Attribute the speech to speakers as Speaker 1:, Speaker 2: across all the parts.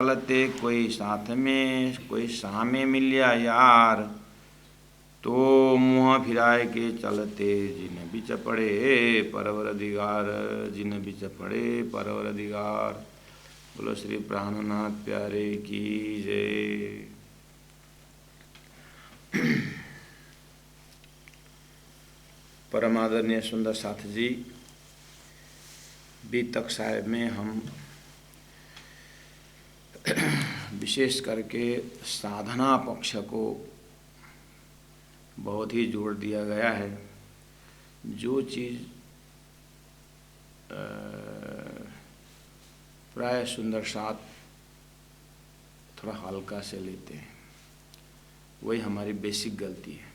Speaker 1: चलते कोई साथ में कोई सामे मिलिया यार, तो मुँह फिराए के चलते जिन बिच पड़े परवरदिगार, जिन बिच पड़े परवरदिगार। बोलो श्री प्राणनाथ प्यारे की जय। परम आदरणीय सुंदर साथ जी, बीतक साहेब में हम विशेष करके साधना पक्ष को बहुत ही जोर दिया गया है। जो चीज़ प्राय सुंदर साथ थोड़ा हल्का से लेते हैं, वही हमारी बेसिक गलती है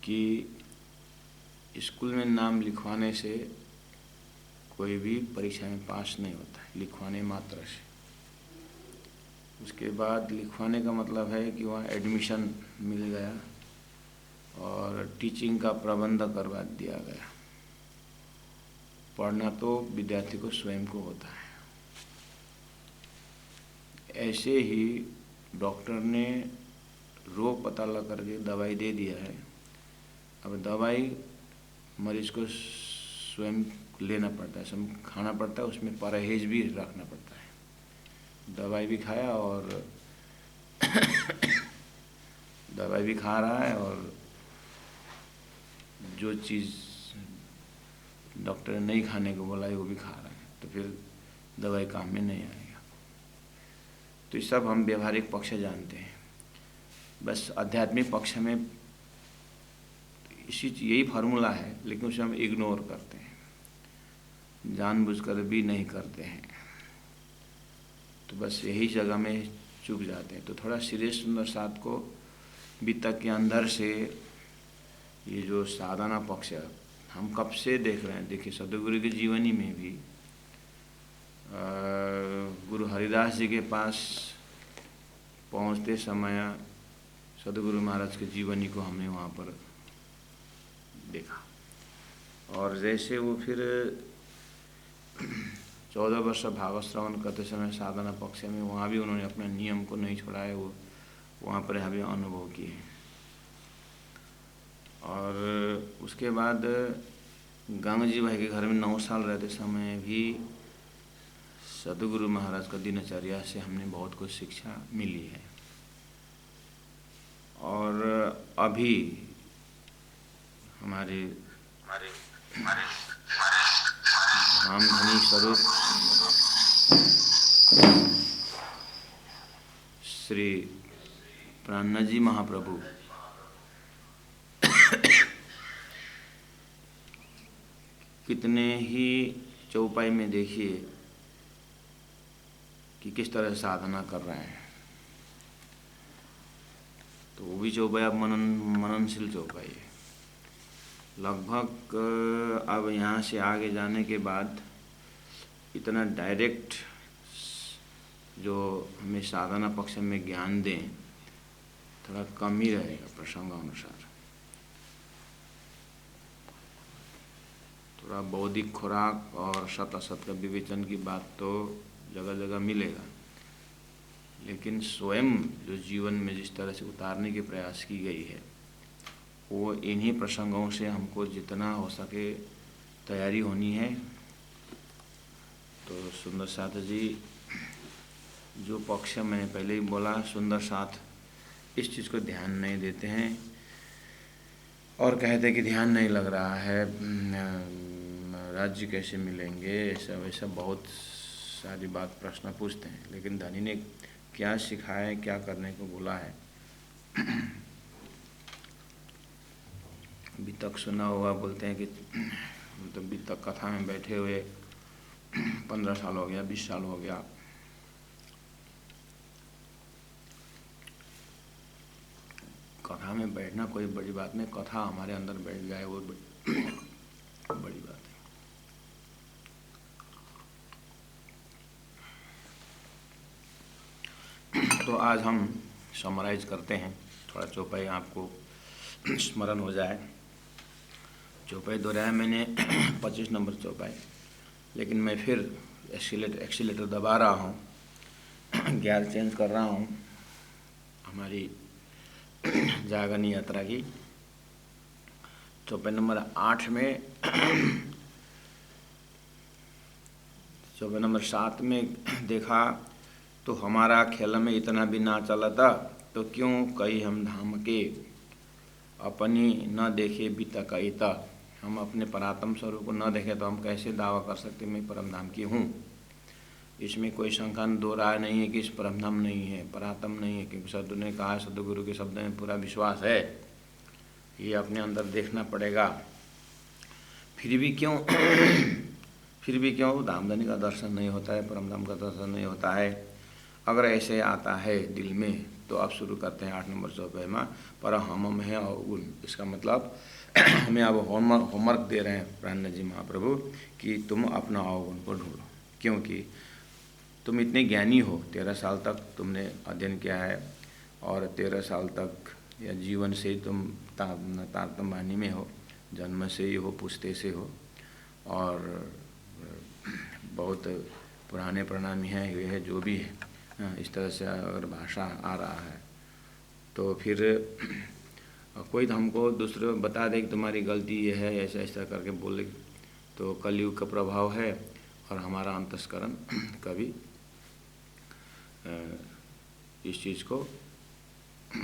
Speaker 1: कि स्कूल में नाम लिखवाने से कोई भी परीक्षा में पास नहीं होता है, लिखवाने मात्र से। उसके बाद लिखवाने का मतलब है कि वहाँ एडमिशन मिल गया और टीचिंग का प्रबंध करवा दिया गया। पढ़ना तो विद्यार्थी को स्वयं को होता है। ऐसे ही डॉक्टर ने रोग पता लगा करके दवाई दे दिया है। अब दवाई मरीज को स्वयं लेना पड़ता है, स्वयं खाना पड़ता है, उसमें परहेज भी रखना पड़ता है। दवाई भी खाया और दवाई भी खा रहा है और जो चीज़ डॉक्टर ने नहीं खाने को बोला है वो भी खा रहा है, तो फिर दवाई काम में नहीं आएगा। तो ये सब हम व्यवहारिक पक्ष जानते हैं। बस आध्यात्मिक पक्ष में यही फार्मूला है, लेकिन उसे हम इग्नोर करते हैं, जानबूझकर भी नहीं करते हैं। तो बस यही जगह में चूक जाते हैं। तो थोड़ा सीरियस सुंदर साथ को बीतक के अंदर से ये जो साधना पक्ष हम कब से देख रहे हैं। देखिए सदगुरु की जीवनी में भी गुरु हरिदास जी के पास पहुंचते समय सदगुरु महाराज की जीवनी को हमने वहाँ पर देखा। और जैसे वो फिर 14 वर्ष भागवत श्रवण करते समय साधना पक्ष में वहाँ भी उन्होंने अपने नियम को नहीं छोड़ा है, वो वहाँ पर हमें अनुभव किए। और उसके बाद गंगा जी भाई के घर में 9 साल रहते समय भी सदगुरु महाराज का दिनचर्या से हमने बहुत कुछ शिक्षा मिली है। और अभी हमारे धाम धनी स्वरूप श्री प्राणनाथ जी महाप्रभु कितने ही चौपाई में देखिए कि किस तरह से साधना कर रहे हैं। तो वो भी चौपाई अब मननशील चौपाई है। लगभग अब यहाँ से आगे जाने के बाद इतना डायरेक्ट जो हमें साधना पक्ष में ज्ञान दें थोड़ा कम ही रहेगा प्रसंगानुसार। थोड़ा बौद्धिक खुराक और सत असत का विवेचन की बात तो जगह जगह मिलेगा, लेकिन स्वयं जो जीवन में जिस तरह से उतारने के प्रयास की गई है वो इन्हीं प्रसंगों से हमको जितना हो सके तैयारी होनी है। तो सुंदर साथ जी जो पक्ष मैंने पहले ही बोला, सुंदर साथ इस चीज़ को ध्यान नहीं देते हैं और कहते कि ध्यान नहीं लग रहा है, राज्य कैसे मिलेंगे, ऐसा वैसा बहुत सारी बात प्रश्न पूछते हैं। लेकिन धनी ने क्या सिखाया है, क्या करने को बोला है, अभी तक सुना हुआ। बोलते हैं कि मतलब अभी तक कथा में बैठे हुए 15 साल हो गया, 20 साल हो गया। कथा में बैठना कोई बड़ी बात नहीं, कथा हमारे अंदर बैठ जाए वो बड़ी बात है। तो आज हम समराइज करते हैं, थोड़ा चौपाई आपको स्मरण हो जाए। चौपाई दोहराया मैंने 25 नंबर चौपाई, लेकिन मैं फिर एक्सीलेटर दबा रहा हूँ, गियर चेंज कर रहा हूँ हमारी जागरण यात्रा की। चौपाई नंबर 8 में चौपाई नंबर 7 में देखा तो हमारा खेल में इतना भी ना चला था, तो क्यों कहीं हम धाम के अपनी न देखे बीता कही था। हम अपने परात्म स्वरूप को न देखे तो हम कैसे दावा कर सकते मैं परम धाम की हूँ। इसमें कोई शंका दो राय नहीं है कि इस परम धाम नहीं है, परात्म नहीं है, क्योंकि सदगुरु ने कहा, सदगुरु के शब्द में पूरा विश्वास है। ये अपने अंदर देखना पड़ेगा। फिर भी क्यों धामधनी का दर्शन नहीं होता है, परम धाम का दर्शन नहीं होता है। अगर ऐसे आता है दिल में तो आप शुरू करते हैं 8 नंबर चौपाई में, पर हम है अवगुण। इसका मतलब हमें अब होमवर्क दे रहे हैं प्राणनाथ जी महाप्रभु कि तुम अपना अवगुण को ढूंढो, क्योंकि तुम इतने ज्ञानी हो, 13 साल तक तुमने अध्ययन किया है और 13 साल तक या जीवन से ही तुम तारतम्य में हो, जन्म से ही हो, पूछते से हो, और बहुत पुराने प्रणामी हैं, ये है जो भी है। इस तरह से अगर भाषा आ रहा है तो फिर कोई हमको दूसरे बता दे कि तुम्हारी गलती ये है, ऐसा ऐसा करके बोले तो कलयुग का प्रभाव है और हमारा अंतस्करण कभी इस चीज़ को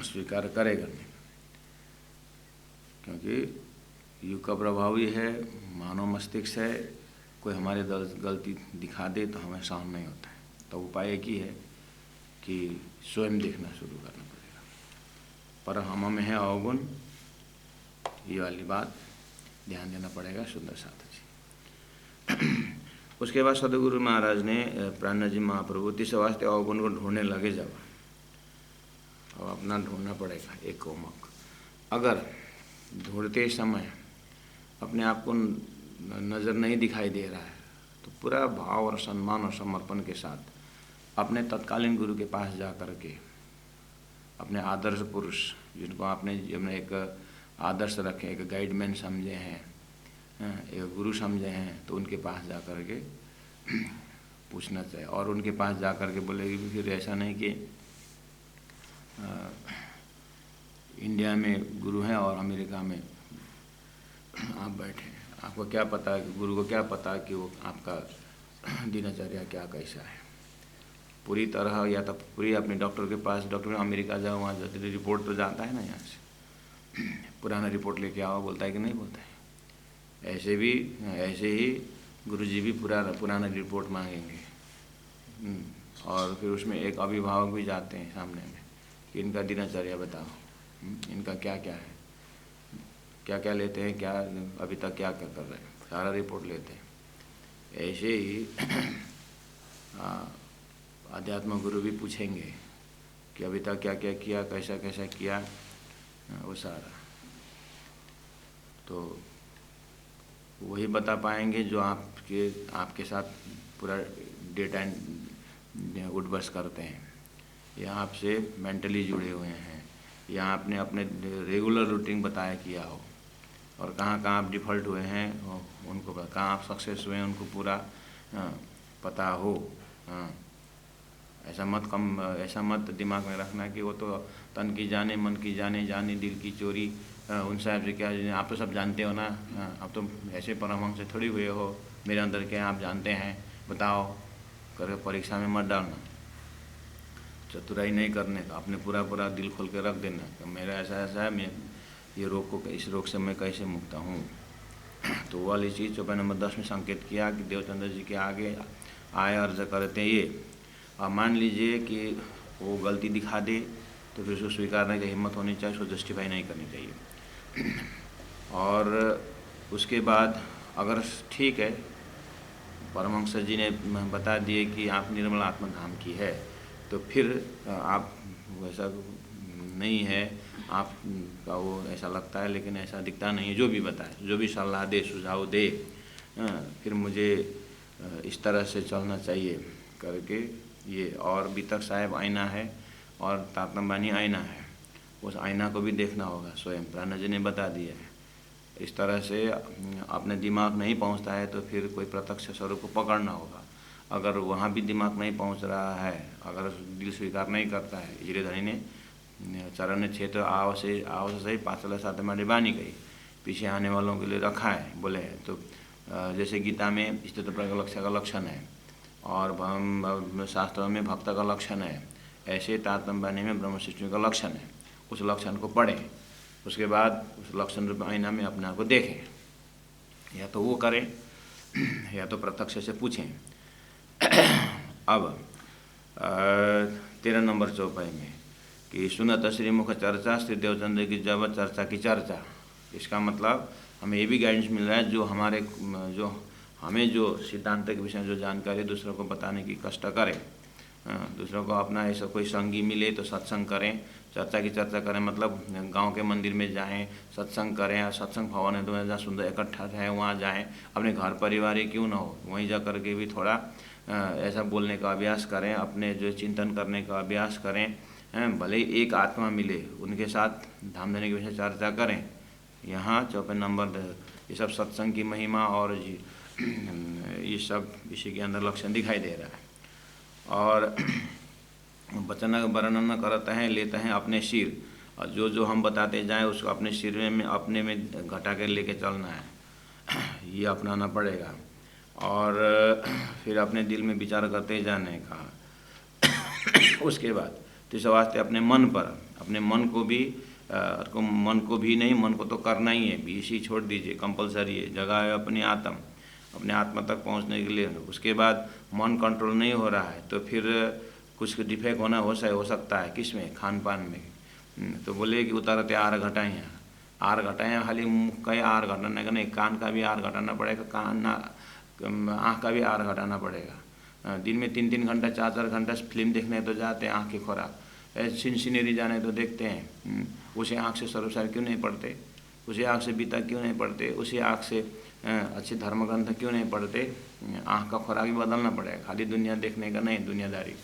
Speaker 1: स्वीकार करेगा नहीं, क्योंकि युग का प्रभाव ही है, मानव मस्तिष्क है। कोई हमारे गलती दिखा दे तो हमें सहन नहीं होता है। तो उपाय एक ही है कि स्वयं देखना शुरू करना पड़ेगा। पर हम में है अवगुण, ये वाली बात ध्यान देना पड़ेगा सुंदर साथ जी। उसके बाद सदगुरु महाराज ने प्राणनाथ जी महाप्रभु तीसरे वास्ते अवगुण को ढूंढने लगे। जब अब अपना ढूंढना पड़ेगा एक होमवर्क। अगर ढूंढते समय अपने आप को नज़र नहीं दिखाई दे रहा है तो पूरा भाव और सम्मान और समर्पण के साथ अपने तत्कालीन गुरु के पास जा कर के, अपने आदर्श पुरुष जिनको आपने एक आदर्श रखे, एक गाइडमैन समझे हैं, एक गुरु समझे हैं, तो उनके पास जा कर के पूछना चाहिए। और उनके पास जा कर के बोले कि फिर ऐसा नहीं कि इंडिया में गुरु हैं और अमेरिका में आप बैठे, आपको क्या पता है, गुरु को क्या पता कि वो आपका दिनचर्या क्या कैसा है। पूरी तरह या तो पूरी अपने डॉक्टर के पास, डॉक्टर अमेरिका जाओ, वहाँ जाते रिपोर्ट तो जाता है ना यहाँ से, पुराना रिपोर्ट लेके आओ, बोलता है कि नहीं बोलता है। ऐसे ही गुरुजी भी पुराना रिपोर्ट मांगेंगे और फिर उसमें एक अभिभावक भी जाते हैं सामने में कि इनका दिनचर्या बताओ, इनका क्या क्या है, क्या क्या लेते हैं, क्या अभी तक क्या क्या कर रहे हैं, सारा रिपोर्ट लेते हैं। ऐसे ही अध्यात्म गुरु भी पूछेंगे कि अभी तक क्या क्या किया, कैसा कैसा किया, वो सारा तो वही बता पाएंगे जो आपके साथ पूरा डे टाइम उठ बस करते हैं, या आपसे मेंटली जुड़े हुए हैं, या आपने अपने रेगुलर रूटीन बताया किया हो, और कहाँ कहाँ आप डिफ़ॉल्ट हुए हैं उनको, कहाँ आप सक्सेस हुए हैं उनको पूरा पता हो। ऐसा मत दिमाग में रखना कि वो तो तन की जाने, मन की जाने, दिल की चोरी, उन साहब से क्या, आप तो सब जानते हो ना, आप तो ऐसे परमहंस से थोड़ी हुए हो, मेरे अंदर क्या आप जानते हैं, बताओ करके परीक्षा में मत डालना। चतुराई नहीं करने का, अपने पूरा दिल खोल के रख देना कि मेरा ऐसा है, मैं इस रोग से मैं कैसे मुक्त हूँ। तो वो वाली चीज़ चौपाई नंबर 10 में संकेत किया कि देवचंद्र जी के आगे आए अर्ज करते ये। अब मान लीजिए कि वो गलती दिखा दे तो फिर उसको स्वीकारने की हिम्मत होनी चाहिए, उसको जस्टिफाई नहीं करनी चाहिए। और उसके बाद अगर ठीक है, परमहंस जी ने बता दिए कि आप निर्मल आत्मा धाम की है, तो फिर आप वैसा नहीं है, आपका वो ऐसा लगता है लेकिन ऐसा दिखता नहीं है, जो भी बताए, जो भी सलाह दे, सुझाव दे, फिर मुझे इस तरह से चलना चाहिए करके ये। और बीतक साहेब आईना है और तातंबानी आईना है, उस आईना को भी देखना होगा स्वयं, प्राणनाथ जी ने बता दिया है। इस तरह से अपने दिमाग नहीं पहुंचता है तो फिर कोई प्रत्यक्ष स्वरूप को पकड़ना होगा। अगर वहाँ भी दिमाग नहीं पहुँच रहा है, अगर दिल स्वीकार नहीं करता है, इसलिए धनी ने चरण क्षेत्र आव से सही पाचल साथ में बानी गई, पीछे आने वालों के लिए रखा है बोले। तो जैसे गीता में स्थित लक्ष्य का लक्षण है और शास्त्रों में भक्त का लक्षण है, ऐसे तारतम्य बानी में ब्रह्म सृष्टि का लक्षण है। उस लक्षण को पढ़ें, उसके बाद उस लक्षण रूप आईना में अपने आप को देखें, या तो वो करें या तो प्रत्यक्ष से पूछें। अब 13 नंबर चौपाई में कि सुनत श्रीमुख चर्चा श्री देवचंद्र की जब चर्चा की चर्चा, इसका मतलब हमें ये भी गाइडेंस मिल रहा है जो हमें जो सिद्धांत के विषय में जो जानकारी दूसरों को बताने की कष्ट करें, दूसरों को अपना ऐसा कोई संगी मिले तो सत्संग करें, चर्चा की चर्चा करें, मतलब गांव के मंदिर में जाएं, सत्संग करें, सत्संग भवन है तो जहाँ सुंदर इकट्ठा है वहाँ जाएं, अपने घर परिवार ही क्यों ना हो वहीं जा कर के भी थोड़ा ऐसा बोलने का अभ्यास करें, अपने जो चिंतन करने का अभ्यास करें, भले ही एक आत्मा मिले उनके साथ धाम देने के विषय चर्चा करें। यहाँ 54 नंबर ये सब सत्संग की महिमा और ये सब इसी के अंदर लक्षण दिखाई दे रहा है। और वचन वर्णन करते हैं, लेते हैं अपने सिर, और जो हम बताते जाएं उसको अपने सिर में अपने में घटा के लेके चलना है, ये अपनाना पड़ेगा। और फिर अपने दिल में विचार करते जाने का। उसके बाद तीसरे वास्ते अपने मन पर, अपने मन को भी नहीं, मन को तो करना ही है, बीसी छोड़ दीजिए, कंपलसरी है, जगह है अपनी अपने आत्मा तक पहुंचने के लिए। उसके बाद मन कंट्रोल नहीं हो रहा है तो फिर कुछ डिफेक्ट होना हो सकता है, किसमें, खान पान में। तो बोले कि उतारते आर घटाएँ खाली मुख का ही आर घटाने का नहीं, कान का भी आर घटाना पड़ेगा, आँख का भी आर घटाना पड़ेगा। दिन में 3-3 घंटा 4-4 घंटा फिल्म देखने तो जाते हैं, आँख की खुराक, सिनसिनेरी जाने तो देखते हैं, उसी आँख से सर्वसार क्यों नहीं पढ़ते, उसी आँख से गीता क्यों नहीं पढ़ते, उसी आँख से अच्छे धर्म ग्रंथ क्यों नहीं पढ़ते। आँख का खुराक भी बदलना पड़ेगा, खाली दुनिया देखने का नहीं, दुनियादारी।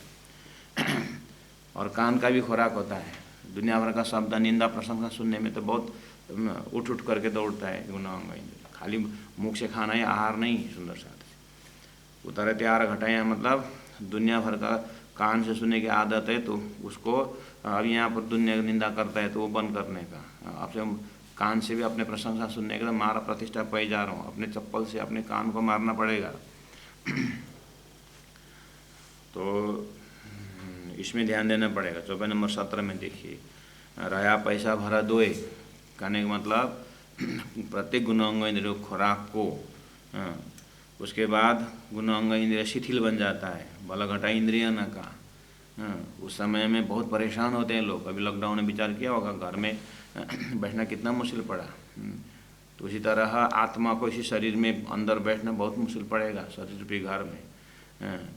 Speaker 1: और कान का भी खुराक होता है, दुनिया भर का शब्द निंदा प्रशंसा सुनने में तो बहुत उठ करके दौड़ता है गुनाह। खाली मुख से खाना ही आहार नहीं, सुंदर साथ उतारे त्यार घटाए, मतलब दुनिया भर का कान से सुनने की आदत है तो उसको अब यहाँ पर दुनिया की निंदा करता है तो वो बंद करने का। आपसे कान से भी अपने प्रशंसा सुनने का, मारा प्रतिष्ठा पाई जा रहा हूँ, अपने चप्पल से अपने कान को मारना पड़ेगा। तो इसमें ध्यान देना पड़ेगा। 54 नंबर 17 में देखिए, रहा पैसा भरा दोए, कहने का मतलब प्रत्येक गुणांग इंद्रिय खुराक को, उसके बाद गुणांग इंद्रिय शिथिल बन जाता है, भला घटा इंद्रिय न का। उस समय में बहुत परेशान होते हैं लोग। अभी लॉकडाउन में विचार किया होगा, घर में बैठना कितना मुश्किल पड़ा। तो उसी तरह आत्मा को इसी शरीर में अंदर बैठना बहुत मुश्किल पड़ेगा, शरीर रूपी घर में,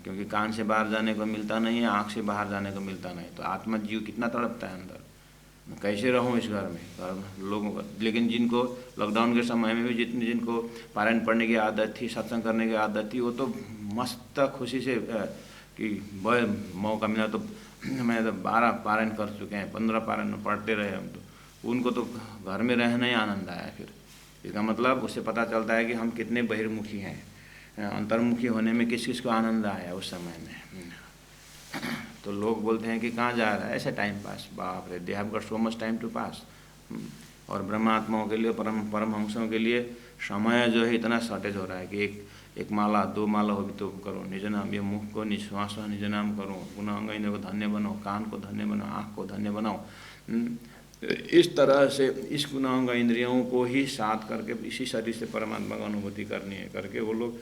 Speaker 1: क्योंकि कान से बाहर जाने को मिलता नहीं है, आँख से बाहर जाने को मिलता नहीं। तो आत्मा जीव कितना तड़पता है अंदर, कैसे रहूँ इस घर में लोगों का। लेकिन जिनको लॉकडाउन के समय में भी जिनको पारायण पढ़ने की आदत थी, सत्संग करने की आदत थी, वो तो मस्त खुशी से कि मौका मिला तो मैं तो 12 पारायण कर चुके हैं, 15 पारायण पढ़ते रहे हम। तो उनको तो घर में रहना ही आनंद आया। फिर इसका मतलब उससे पता चलता है कि हम कितने बहिर्मुखी हैं, अंतर्मुखी होने में किस किस को आनंद आया उस समय में। तो लोग बोलते हैं कि कहाँ जा रहा है, ऐसे टाइम पास, बाप रे, they have got so much time to pass. और ब्रह्मात्माओं के लिए, परमहंसों के लिए समय जो है इतना शॉर्टेज हो रहा है कि एक माला 2 माला हो भी तो करो निज नाम, ये मुख को निश्वास निज नाम करो, गुणांग इंद्र को धन्य बनाओ, कान को धन्य बनाओ, आँख को धन्य बनाओ। इस तरह से इस गुणांग इंद्रियों को ही साथ करके इसी शरीर से परमात्मा का अनुभूति करनी है करके वो लोग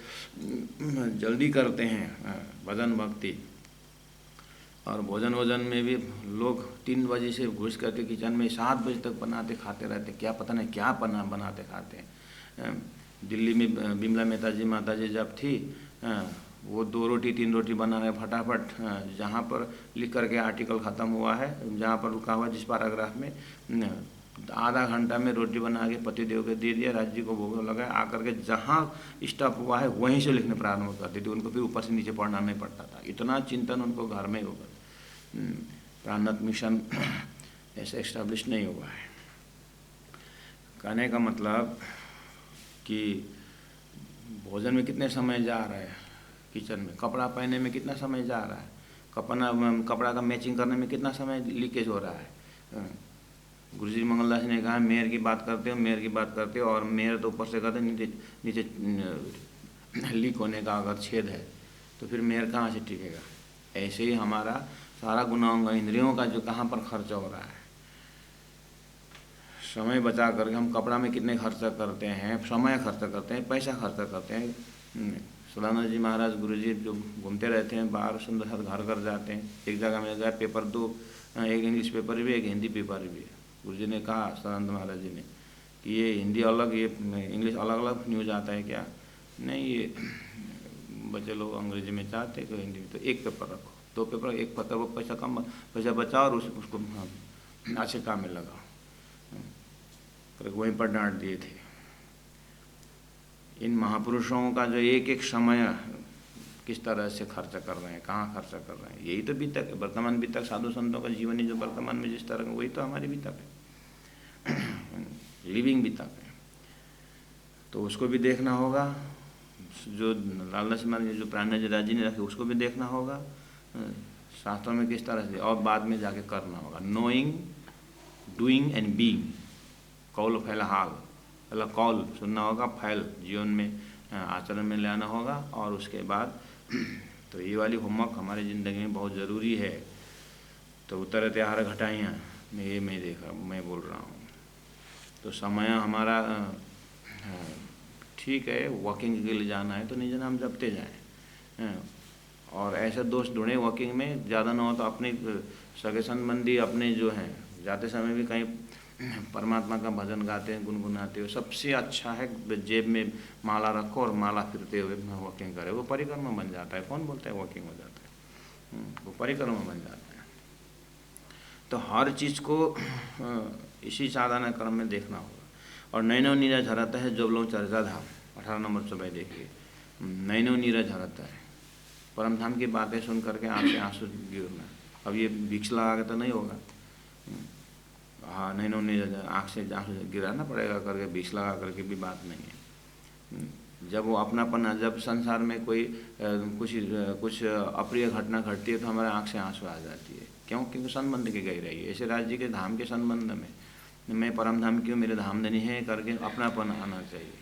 Speaker 1: जल्दी करते हैं भजन भक्ति। और भोजन में भी लोग 3 बजे से घुस करके किचन में 7 बजे तक बनाते खाते रहते, क्या पता नहीं क्या बनाते खाते हैं। दिल्ली में बिमला मेहता जी माता जी जब थी, वो 2 रोटी 3 रोटी बना रहे फटाफट, जहाँ पर लिख करके आर्टिकल ख़त्म हुआ है, जहाँ पर रुका हुआ जिस पैराग्राफ में, आधा घंटा में रोटी बना के पतिदेव को दे दिया, राज्य को भोग लगाया, आकर के जहाँ स्टॉप हुआ है वहीं से लिखने प्रारंभ करती थी। उनको फिर ऊपर से नीचे पढ़ना नहीं पड़ता था, इतना चिंतन उनको घर में होगा। प्राणनाथ मिशन ऐसे एस्टैब्लिश नहीं हुआ है। कहने का मतलब कि भोजन में कितने समय जा रहे हैं किचन में कपड़ा पहनने में कितना समय जा रहा है, कपड़ा का मैचिंग करने में कितना समय लीकेज हो रहा है। गुरुजी मंगलदास ने कहा मेयर की बात करते हो और मेयर तो ऊपर से कहते नीचे लीक होने का अगर छेद है तो फिर मेयर कहाँ से टिकेगा। ऐसे ही हमारा सारा गुणांग इंद्रियों का जो कहाँ पर खर्चा हो रहा है, समय बचा करके हम कपड़ा में कितने खर्चा करते हैं, समय खर्चा करते हैं, पैसा खर्चा करते हैं। सदानंद जी महाराज गुरुजी जो घूमते रहते हैं बाहर, सुंदर साथ घर घर जाते हैं। एक जगह में गए, पेपर दो, एक इंग्लिश पेपर भी एक हिंदी पेपर भी है। गुरुजी ने कहा सदानंद महाराज जी ने कि ये हिंदी अलग ये इंग्लिश अलग अलग न्यूज आता है क्या। नहीं, ये बच्चे लोग अंग्रेजी में चाहते हैं तो हिंदी में, तो एक पेपर रखो, दो पेपर, एक पेपर वो पैसा बचाओ और उसको अच्छे काम में लगाओ। वहीं पर डांट दिए थे। इन महापुरुषों का जो एक एक समय किस तरह से खर्च कर रहे हैं, कहाँ खर्च कर रहे हैं, यही तो बीतक है, वर्तमान बीतक। साधु संतों का जीवन ही जो वर्तमान में जिस तरह का, वही तो हमारी बीतक है, लिविंग बीतक है। तो उसको भी देखना होगा, जो लालदास महाराज जो प्राणनाथ जी ने रखे उसको भी देखना होगा, शास्त्रों में किस तरह से, और बाद में जाके करना होगा। नोइंग, डूइंग एंड बीइंग, कौल फैल हाल, पहला कौल सुनना होगा, फैल जीवन में आचरण में ले आना होगा, और उसके बाद तो ये वाली होमवर्क हमारी ज़िंदगी में बहुत ज़रूरी है। तो उतर त्यार घटाइयाँ मैं देखा, मैं बोल रहा हूँ। तो समय हमारा ठीक है, वॉकिंग के लिए जाना है तो नहीं जाना, हम जपते जाएँ। और ऐसे दोस्त ढूंढे वॉकिंग में, ज़्यादा ना हो तो अपने सगे संबंधी अपने जो हैं, जाते समय भी कहीं परमात्मा का भजन गाते हैं, गुनगुनाते हो। सबसे अच्छा है जेब में माला रखो और माला फिरते हुए वॉकिंग करे, वो परिक्रमा बन जाता है। कौन बोलता है वॉकिंग हो जाता है, वो परिक्रमा बन जाता है। तो हर चीज़ को इसी साधना क्रम में देखना होगा। और नैनो नीरज हरता है जब लोग चर्चा धाम, 18 नंबर सुबह देखिए, नैनो नीरज हरता है। परम धाम की बातें सुन करके आँख से आंसू गिरना। अब ये भिक्स लगा के तो नहीं होगा, हाँ नैनो नीरज आँख से आंसू गिराना पड़ेगा करके, भिक्स लगा करके भी बात नहीं है। जब वो अपनापन, जब संसार में कोई कुछ अप्रिय घटना घटती है तो हमारे आँख से आंसू आ जाती है। क्यों? क्योंकि संबंध की गहराई है। ऐसे राज्य के धाम के संबंध में मैं परम धाम क्यों, मेरे धामधनी है करके अपनापन आना चाहिए।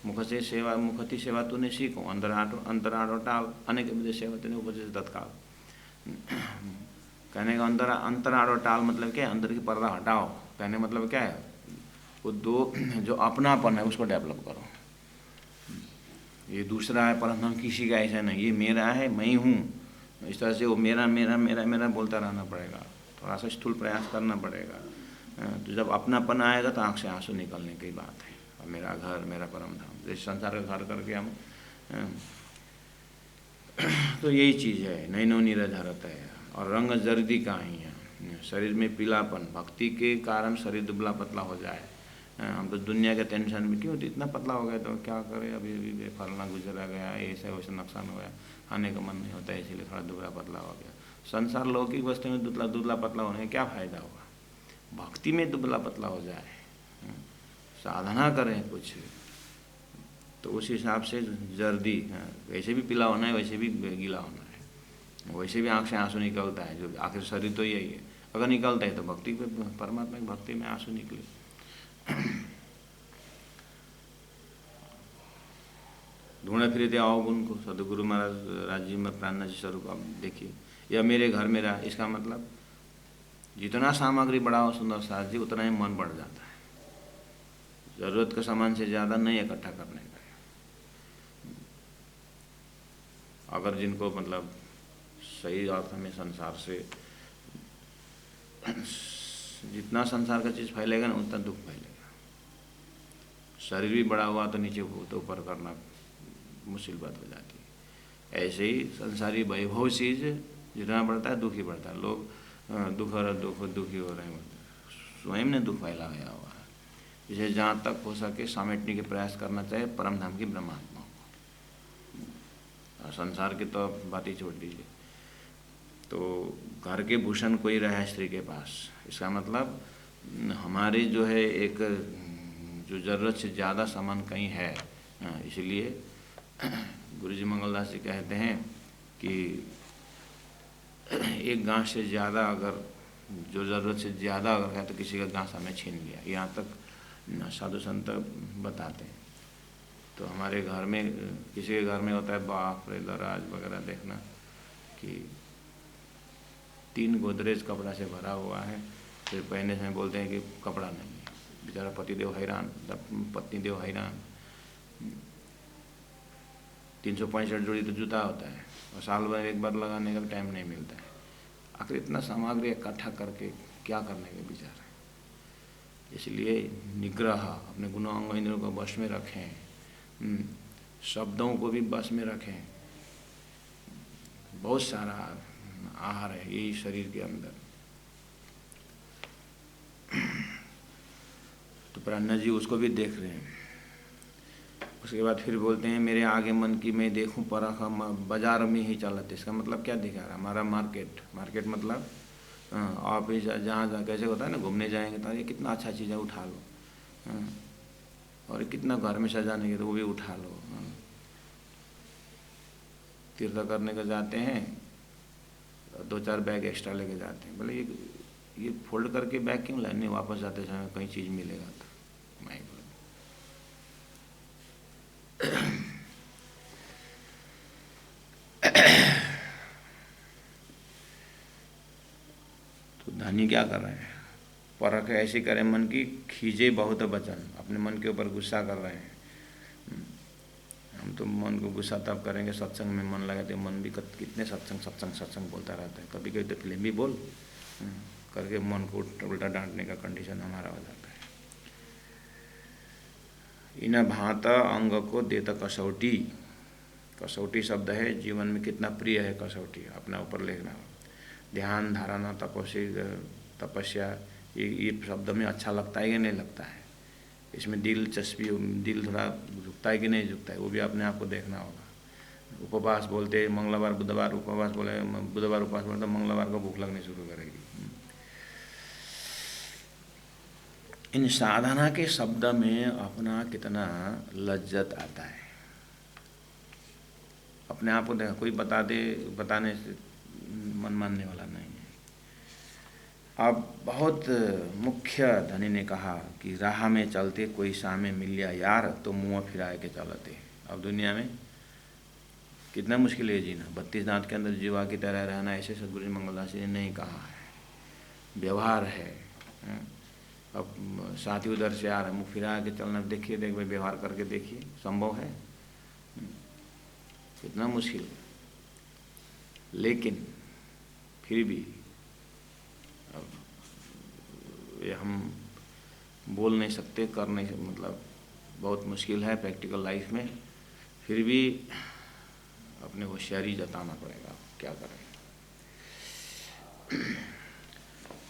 Speaker 1: मुखती सेवा तूने सीखो, अंतराटो टाल, अनेक विदेश सेवा तूने उपदेश तत्काल। कहने का अंतराटो टाल मतलब क्या है, अंदर की पर्दा हटाओ। कहने मतलब क्या है, वो दो जो अपनापन है उसको डेवलप करो। ये दूसरा है परम धाम किसी का ऐसा नहीं, ये मेरा है, मैं ही हूँ, इस तरह से वो मेरा मेरा मेरा मेरा बोलता रहना पड़ेगा। थोड़ा सा स्थूल प्रयास करना पड़ेगा। तो जब अपनापन आएगा तो आँख से आंसू निकलने की बात है। और मेरा घर, मेरा परम धाम, इस संसार का घर करके हम तो यही चीज़ है। नैनो नीरज हरत है और रंग जर्दी का ही है। शरीर में पीलापन, भक्ति के कारण शरीर दुबला पतला हो जाए। हम तो दुनिया के टेंशन में क्यों इतना पतला हो गया, तो क्या करें, अभी फलना गुजरा गया, ऐसा वैसा नुकसान हो गया, खाने का मन नहीं होता है इसीलिए थोड़ा दुबला पतला हो गया। संसार लौकिक वस्तु में दुबला पतला होने का क्या फ़ायदा होगा। भक्ति में दुबला पतला हो जाए, साधना करें कुछ, तो उस हिसाब से जर्दी, वैसे भी पीला होना है, वैसे भी गीला होना है, वैसे भी आँख से आंसू निकलता है। जो आखिर शरीर तो यही है, अगर निकलता है तो भक्ति पे, परमात्मा की भक्ति में आंसू निकले। ढूंढे फिरे आओ गुण को, सदगुरु महाराज राज्य में प्राणनाथ जी स्वरूप आप देखिए। यह मेरे घर मेरा, इसका मतलब जितना सामग्री बढ़ाओ सुंदर साथ जी, उतना ही मन बढ़ जाता है। ज़रूरत के सामान से ज़्यादा नहीं इकट्ठा करने का। अगर जिनको मतलब सही अर्थ में संसार से जितना संसार का चीज़ फैलेगा ना उतना दुख फैलेगा। शरीर भी बड़ा हुआ तो नीचे तो ऊपर करना मुश्किल बात हो जाती है। ऐसे ही संसारी वैभव चीज़ जितना बढ़ता है दुख ही बढ़ता है। लोग दुखी हो रहे हैं, स्वयं ने दुख फैलाया हुआ है। इसे जहाँ तक हो सके समेटने के प्रयास करना चाहिए परम धाम की ब्रह्मात्मा को। संसार की तो बात ही छोड़ दीजिए। तो घर के भूषण कोई रहा है स्त्री के पास, इसका मतलब हमारे जो है एक जो ज़रूरत से ज़्यादा सामान कहीं है, इसलिए गुरुजी मंगलदास जी कहते हैं कि एक गांठ से ज़्यादा अगर जो ज़रूरत से ज़्यादा अगर है तो किसी का गांठ हमें छीन लिया, यहाँ तक साधु संत बताते हैं। तो हमारे घर में किसी के घर में होता है बाप रे दराज वगैरह देखना कि 3 गोदरेज कपड़ा से भरा हुआ है, फिर पहने से बोलते हैं कि कपड़ा नहीं है, बेचारा पतिदेव हैरान, पत्नी देव हैरान। 365 जोड़ी तो जूता होता है और साल भर एक बार लगाने का भी टाइम नहीं मिलता है। आखिर इतना सामग्री इकट्ठा करके क्या करने के विचार है। इसलिए निग्रह, अपने गुणों अंग इंद्रियों को वश में रखें, शब्दों को भी बस में रखें। बहुत सारा आहार है यही शरीर के अंदर। तो प्राणनाथ जी उसको भी देख रहे हैं। उसके बाद फिर बोलते हैं मेरे आगे मन की मैं देखूं परख बाजार में ही चलत। इसका मतलब क्या दिखा रहा है? हमारा मार्केट मतलब ऑफिस जहाँ कैसे होता है ना, घूमने जाएंगे तो ये कितना अच्छा चीज़ है उठा लो, और कितना घर में सजाने के तो वो भी उठा लो। तीर्थ करने को जाते हैं 2-4 बैग एक्स्ट्रा लेके जाते हैं। बोले ये फोल्ड करके बैग क्यों लाए? नहीं, वापस जाते समय कहीं चीज़ मिलेगा तो मैं तो धनी क्या कर रहे हैं? परख ऐसी करे मन की खींचे बहुत वचन। अपने मन के ऊपर गुस्सा कर रहे हैं। हम तो मन को गुस्सा तब करेंगे सत्संग में मन लगा तो मन भी कितने सत्संग बोलता रहता है। कभी कभी तो फिल्म भी बोल करके मन को उल्टा डांटने का कंडीशन हमारा हो जाता है। इन भांत अंग को देता कसौटी। कसौटी शब्द है, जीवन में कितना प्रिय है कसौटी, अपना ऊपर लेना। ध्यान, धारणा, तपस्या, ये शब्द में अच्छा लगता है कि नहीं लगता है? इसमें दिलचस्पी, दिल थोड़ा झुकता है कि नहीं झुकता है? वो भी अपने आप को देखना होगा। उपवास बोलते मंगलवार बुधवार उपवास बोले, बुधवार उपवास बोले तो मंगलवार को भूख लगनी शुरू करेगी। इन साधना के शब्द में अपना कितना लज्जत आता है। अपने आप को देखा, कोई बता दे, बताने से मन मानने वाला नहीं है। अब बहुत मुख्य धनी ने कहा कि राह में चलते कोई सामे मिलिया यार तो मुँह फिराए के चलते। अब दुनिया में कितना मुश्किल है जीना। 32 दांत के अंदर जीवा की तरह रहना, ऐसे सद्गुरु मंगलदास जी ने नहीं कहा है। व्यवहार है। अब साथी उधर से आ रहे, मुँह फिरा के चलना, देखिए देख भाई, व्यवहार करके देखिए, संभव है? कितना मुश्किल। लेकिन फिर भी अब ये हम बोल नहीं सकते, कर नहीं सकते, मतलब बहुत मुश्किल है प्रैक्टिकल लाइफ में। फिर भी अपने होशियारी जताना पड़ेगा, क्या करें।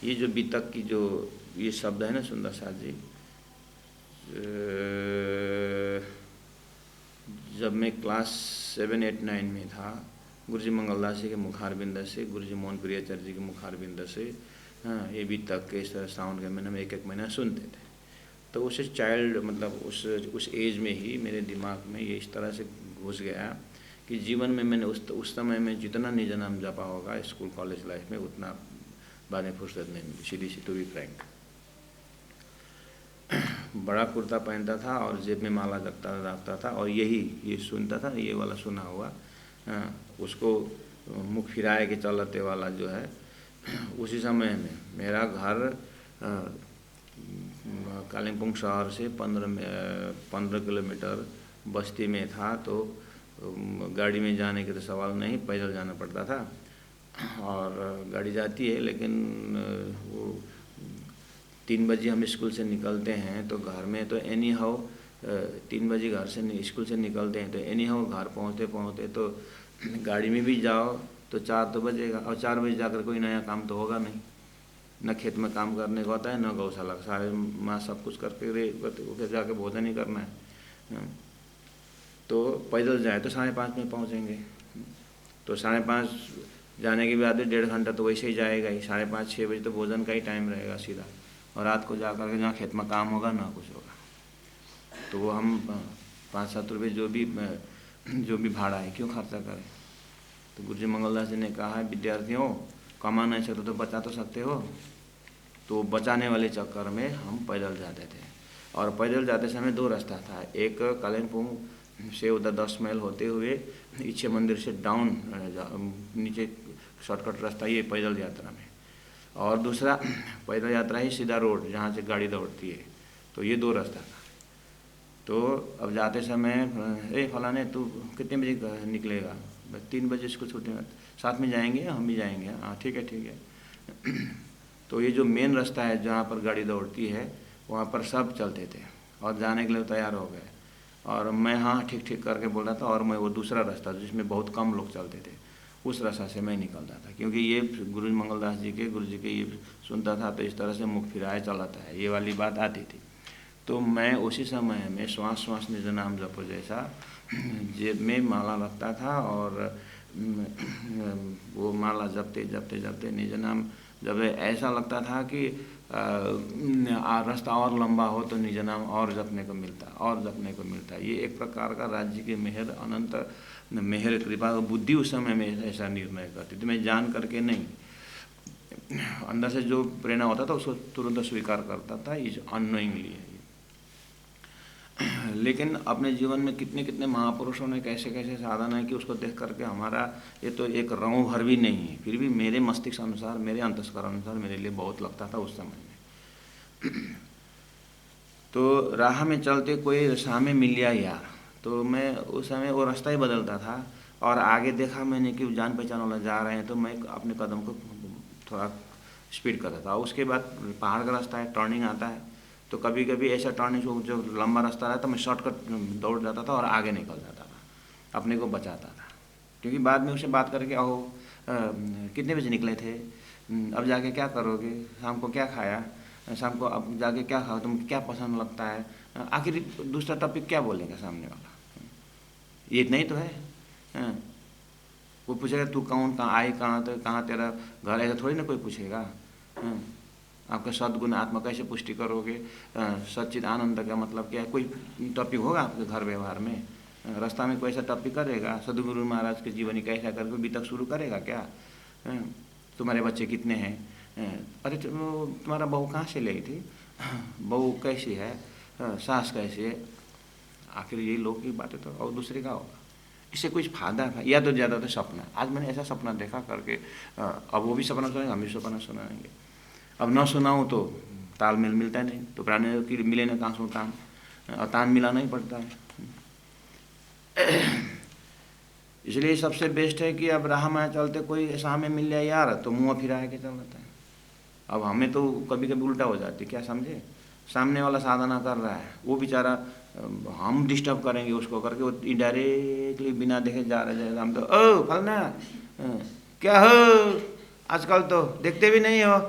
Speaker 1: ये जो बीतक की जो ये शब्द है ना सुंदर साथ जी, जब मैं क्लास 7, 8, 9 में था, गुरुजी मंगलदास जी के मुखारबिंद से, गुरुजी मोहन प्रियाचार्य जी के मुखारबिंद से, हाँ, ये बीतक के इस तरह साउंड के महीने में 1-1 महीना सुनते थे। तो उस चाइल्ड मतलब उस एज में ही मेरे दिमाग में ये इस तरह से घुस गया कि जीवन में मैंने उस समय में जितना निज नाम जपा होगा स्कूल कॉलेज लाइफ में, उतना बाद में फुर्सत नहीं मिली। सीधी सी टू बी फ्रैंक। बड़ा कुर्ता पहनता था और जेब में माला रखता था और ये सुनता था, ये वाला सुना हुआ, उसको मुख फिराए के चलते वाला जो है। उसी समय में मेरा घर कालिम्पोंग शहर से 15 किलोमीटर बस्ती में था। तो गाड़ी में जाने के तो सवाल नहीं, पैदल जाना पड़ता था। और गाड़ी जाती है लेकिन वो 3 बजे हम स्कूल से निकलते हैं तो घर में तो एनी हाउ 3 बजे घर से स्कूल से निकलते हैं तो एनी हाउ घर पहुँचते तो गाड़ी में भी जाओ तो 4 तो बजेगा, और 4 बजे जाकर कोई नया काम तो होगा नहीं। न खेत में काम करने को होता है, न गौशाला, सारे माँ सब कुछ करके जाके भोजन ही करना है। तो पैदल जाए तो 5:30 में पहुँचेंगे। तो 5:30 जाने के बाद 1.5 घंटा तो वैसे ही जाएगा ही। 5:30, 6 बजे तो भोजन का ही टाइम रहेगा सीधा। और रात को जा कर के जहाँ खेत में काम होगा ना कुछ होगा। तो वो हम 5-7 रुपये जो भी जो भी भाड़ा है क्यों खर्चा करें। तो गुरुजी मंगलदास जी ने कहा है, विद्यार्थियों कमा नहीं सकते तो बचा तो सकते हो। तो बचाने वाले चक्कर में हम पैदल जाते थे, और पैदल जाते समय दो रास्ता था। एक कालिम्पोंग से उधर 10 माइल होते हुए इच्छे मंदिर से डाउन नीचे शॉर्टकट रास्ता ये पैदल यात्रा में, और दूसरा पैदल यात्रा ही सीधा रोड जहाँ से गाड़ी दौड़ती है। तो ये दो रास्ता था। तो अब जाते समय फलाने तू कितने बजे निकलेगा? 3 बजे इसको छूटेगा, साथ में जाएंगे, हम भी जाएंगे। हाँ ठीक है। तो ये जो मेन रास्ता है जहाँ पर गाड़ी दौड़ती है वहाँ पर सब चलते थे और जाने के लिए तैयार हो गए, और मैं हाँ ठीक करके बोल रहा था, और मैं वो दूसरा रास्ता जिसमें बहुत कम लोग चलते थे उस रास्ता से मैं निकलता था, क्योंकि ये गुरु मंगलदास जी के ये सुनता था तो इस तरह से मुख फिराए चलाता है, ये वाली बात आती थी। तो मैं उसी समय में श्वास निज नाम जपो जैसा जेब में माला रखता था, और वो माला जपते निज नाम जब ऐसा लगता था कि रास्ता और लंबा हो तो निज नाम और जपने को मिलता। ये एक प्रकार का राज्य की मेहर, अनंत मेहर कृपा। बुद्धि उस समय में ऐसा निर्णय करती थी, मैं जान करके नहीं, अंदर से जो प्रेरणा होता था उसको तुरंत स्वीकार करता था, इज अननोइंगली। लेकिन अपने जीवन में कितने महापुरुषों ने कैसे साधन है कि उसको देख करके हमारा ये तो एक रंग भर भी नहीं है, फिर भी मेरे मस्तिष्क अनुसार, मेरे अंतस्करण अनुसार मेरे लिए बहुत लगता था उस समय में। तो राह में चलते कोई सामने मिल गया यार, तो मैं उस समय वो रास्ता ही बदलता था, और आगे देखा मैंने कि जान पहचान वाला जा रहे हैं तो मैं अपने कदम को थोड़ा स्पीड करता था। उसके बाद पहाड़ का रास्ता है, टर्निंग आता है, तो कभी कभी ऐसा टर्निंग जो लंबा रास्ता रहता तो मैं शॉर्टकट दौड़ जाता था और आगे निकल जाता था, अपने को बचाता था। क्योंकि बाद में उससे बात करके अहो कितने बजे निकले थे, अब जाके क्या करोगे, शाम को क्या खाया, शाम को अब जाके क्या खाओ, तुमको क्या पसंद लगता है, आखिर दूसरा टॉपिक क्या बोलेगा सामने वाला, ये इतना ही तो है। वो पूछेगा तू कौन, कहाँ आई, कहाँ तेरा घर, ऐसा थोड़ी ना कोई पूछेगा। आपका सद्गुण आत्मा कैसे पुष्टि करोगे, सच्चिद आनंद का मतलब क्या है, कोई टॉपिक होगा आपके घर व्यवहार में, रास्ता में कोई ऐसा टॉपिक करेगा, सदगुरु महाराज की जीवनी कैसा करके अभी तक शुरू करेगा क्या, तुम्हारे बच्चे कितने हैं, अरे तुम्हारा बहू कहाँ से लाई थी, बहू कैसी है, सास कैसी है, आखिर यही लोग की बातें तो, और दूसरे का होगा। इससे कुछ फायदा था या तो ज़्यादा तो सपना। आज मैंने ऐसा सपना देखा करके, अब वो भी सपना सुनाएंगे, हम भी सपना सुनाएंगे। अब न सुनाऊँ तो तालमेल मिलता नहीं, तो प्राणी की मिले ना कहाँ सुन तान, और तान मिलाना ही पड़ता है। इसलिए सबसे बेस्ट है कि अब राह में चलते कोई सामने मिल जाए यार तो मुँह फिरा के चल जाता है। अब हमें तो कभी कभी उल्टा हो जाती, क्या समझे, सामने वाला साधना कर रहा है, वो बेचारा हम डिस्टर्ब करेंगे उसको करके, वो इनडायरेक्टली बिना देखे जा रहे हम तो ओ फलना क्या हो, आजकल तो देखते भी नहीं हो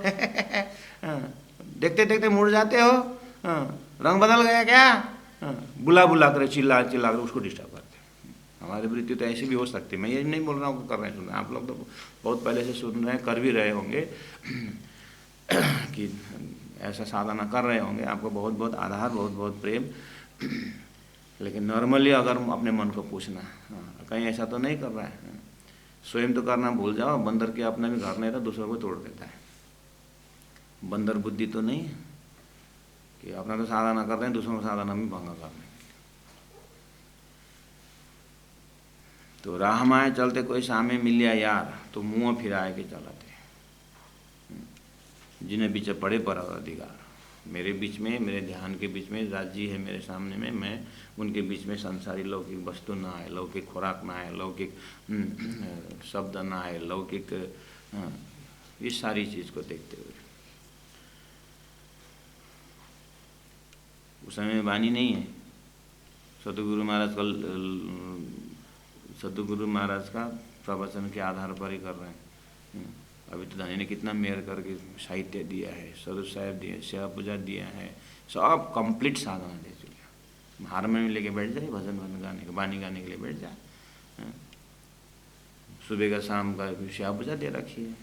Speaker 1: देखते मुड़ जाते हो, रंग बदल गया क्या, बुला कर चिल्ला कर उसको डिस्टर्ब करते। हमारी वृत्ति तो ऐसी भी हो सकती है, मैं ये नहीं बोल रहा हूँ कर रहे हैं, सुन रहे हैं आप लोग तो बहुत पहले से सुन रहे हैं, कर भी रहे होंगे कि ऐसा साधना कर रहे होंगे, आपको बहुत बहुत आधार, बहुत बहुत प्रेम। लेकिन नॉर्मली अगर अपने मन को पूछना, कहीं ऐसा तो नहीं कर रहा है, स्वयं तो करना भूल जाओ। बंदर के अपना भी घर नहीं था, दूसरों को तोड़ देता है। बंदर बुद्धि तो नहीं कि अपना तो साधना कर रहे हैं, दूसरों का साधना भी भंग कर रहे हैं। तो राह माए चलते कोई सामने मिल गया यार तो मुँह फिराए के चलाते, जिन्हें बीच पड़े पर अधिकार। मेरे बीच में, मेरे ध्यान के बीच में राज्य है मेरे सामने में, मैं उनके बीच में संसारी लौकिक वस्तु ना आए, लौकिक खुराक ना आए, लौकिक शब्द ना आए, लौकिक इस सारी चीज़ को देखते हुए। उस समय वाणी नहीं है, सदगुरु महाराज का प्रवचन के आधार पर ही कर रहे हैं। अभी तो धनी ने कितना मेहर करके साहित्य दिया है, स्वरूप साहेब दिए, सेवा पूजा दिया है, सब कंप्लीट साधना दे चुके। हारमोनियम लेके बैठ जाए, भजन गाने के, बानी गाने के लिए बैठ जाए, सुबह का शाम का सेवा पूजा दे रखी है।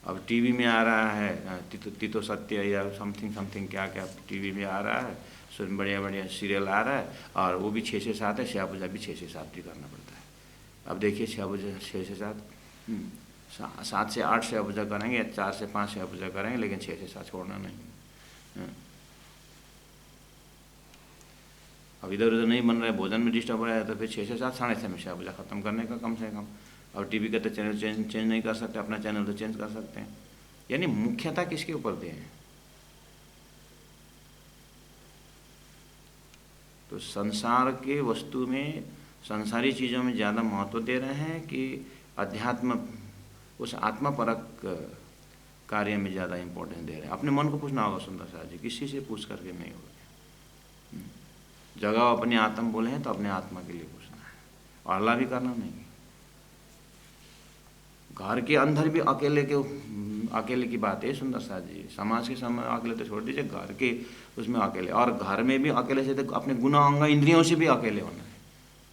Speaker 1: अब टीवी में आ रहा है तीतो सत्य या समथिंग क्या टीवी में आ रहा है, उसमें बढ़िया बढ़िया सीरियल आ रहा है, और वो भी 6 से 7 है, शिवा पूजा भी 6 से 7 भी करना पड़ता है। अब देखिए शिवा पूजा 6 से 7, 7 से 8 शिवा पूजा करेंगे, 4 से 5 शिवा पूजा करेंगे, लेकिन 6 से 7 छोड़ना नहीं। अब इधर उधर नहीं बन रहा है, भोजन में डिस्टर्ब हो रहा है, तो फिर 6 से 7, 6:30 में शिवा पूजा खत्म करने का कम से कम। और टीवी का तो चैनल चेंज नहीं कर सकते, अपना चैनल तो चेंज कर सकते हैं। यानी मुख्यता किसके ऊपर दें? तो संसार के वस्तु में, संसारी चीज़ों में ज़्यादा महत्व दे रहे हैं कि अध्यात्म, उस आत्मापरक कार्य में ज़्यादा इम्पोर्टेंस दे रहे हैं? अपने मन को पूछना होगा सुंदर साहब जी, किसी से पूछ करके नहीं होगा। जगह अपने आत्मा बोले हैं तो अपने आत्मा के लिए पूछना है, और अल्लाह भी करना नहीं। घर के अंदर भी अकेले की बात है सुंदर साहब जी। समाज के समय अकेले तो छोड़ दीजिए, घर के उसमें अकेले, और घर में भी अकेले से तो अपने गुना अंग इंद्रियों से भी अकेले होना है।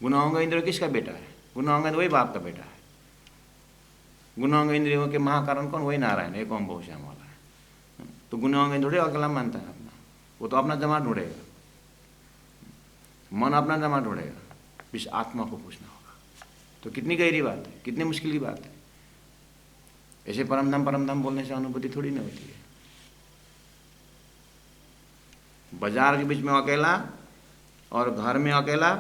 Speaker 1: गुना अंग इंद्रियों किसका बेटा है? गुना अंग वही बाप का बेटा है। गुना अंग इंद्रियों के महाकारण कौन? वही नारायण, एक ओम बहुश्याम वाला है। तो गुना अंग थोड़े अकेला मानता है अपना, वो तो अपना जमा ढूंढेगा, मन अपना जमा ढूंढेगा। इस आत्मा को पूछना होगा। तो कितनी गहरी बात है, कितनी मुश्किल की बात है। ऐसे परम धाम बोलने से अनुभूति थोड़ी ना होती है। बाजार के बीच में अकेला, और घर में अकेला,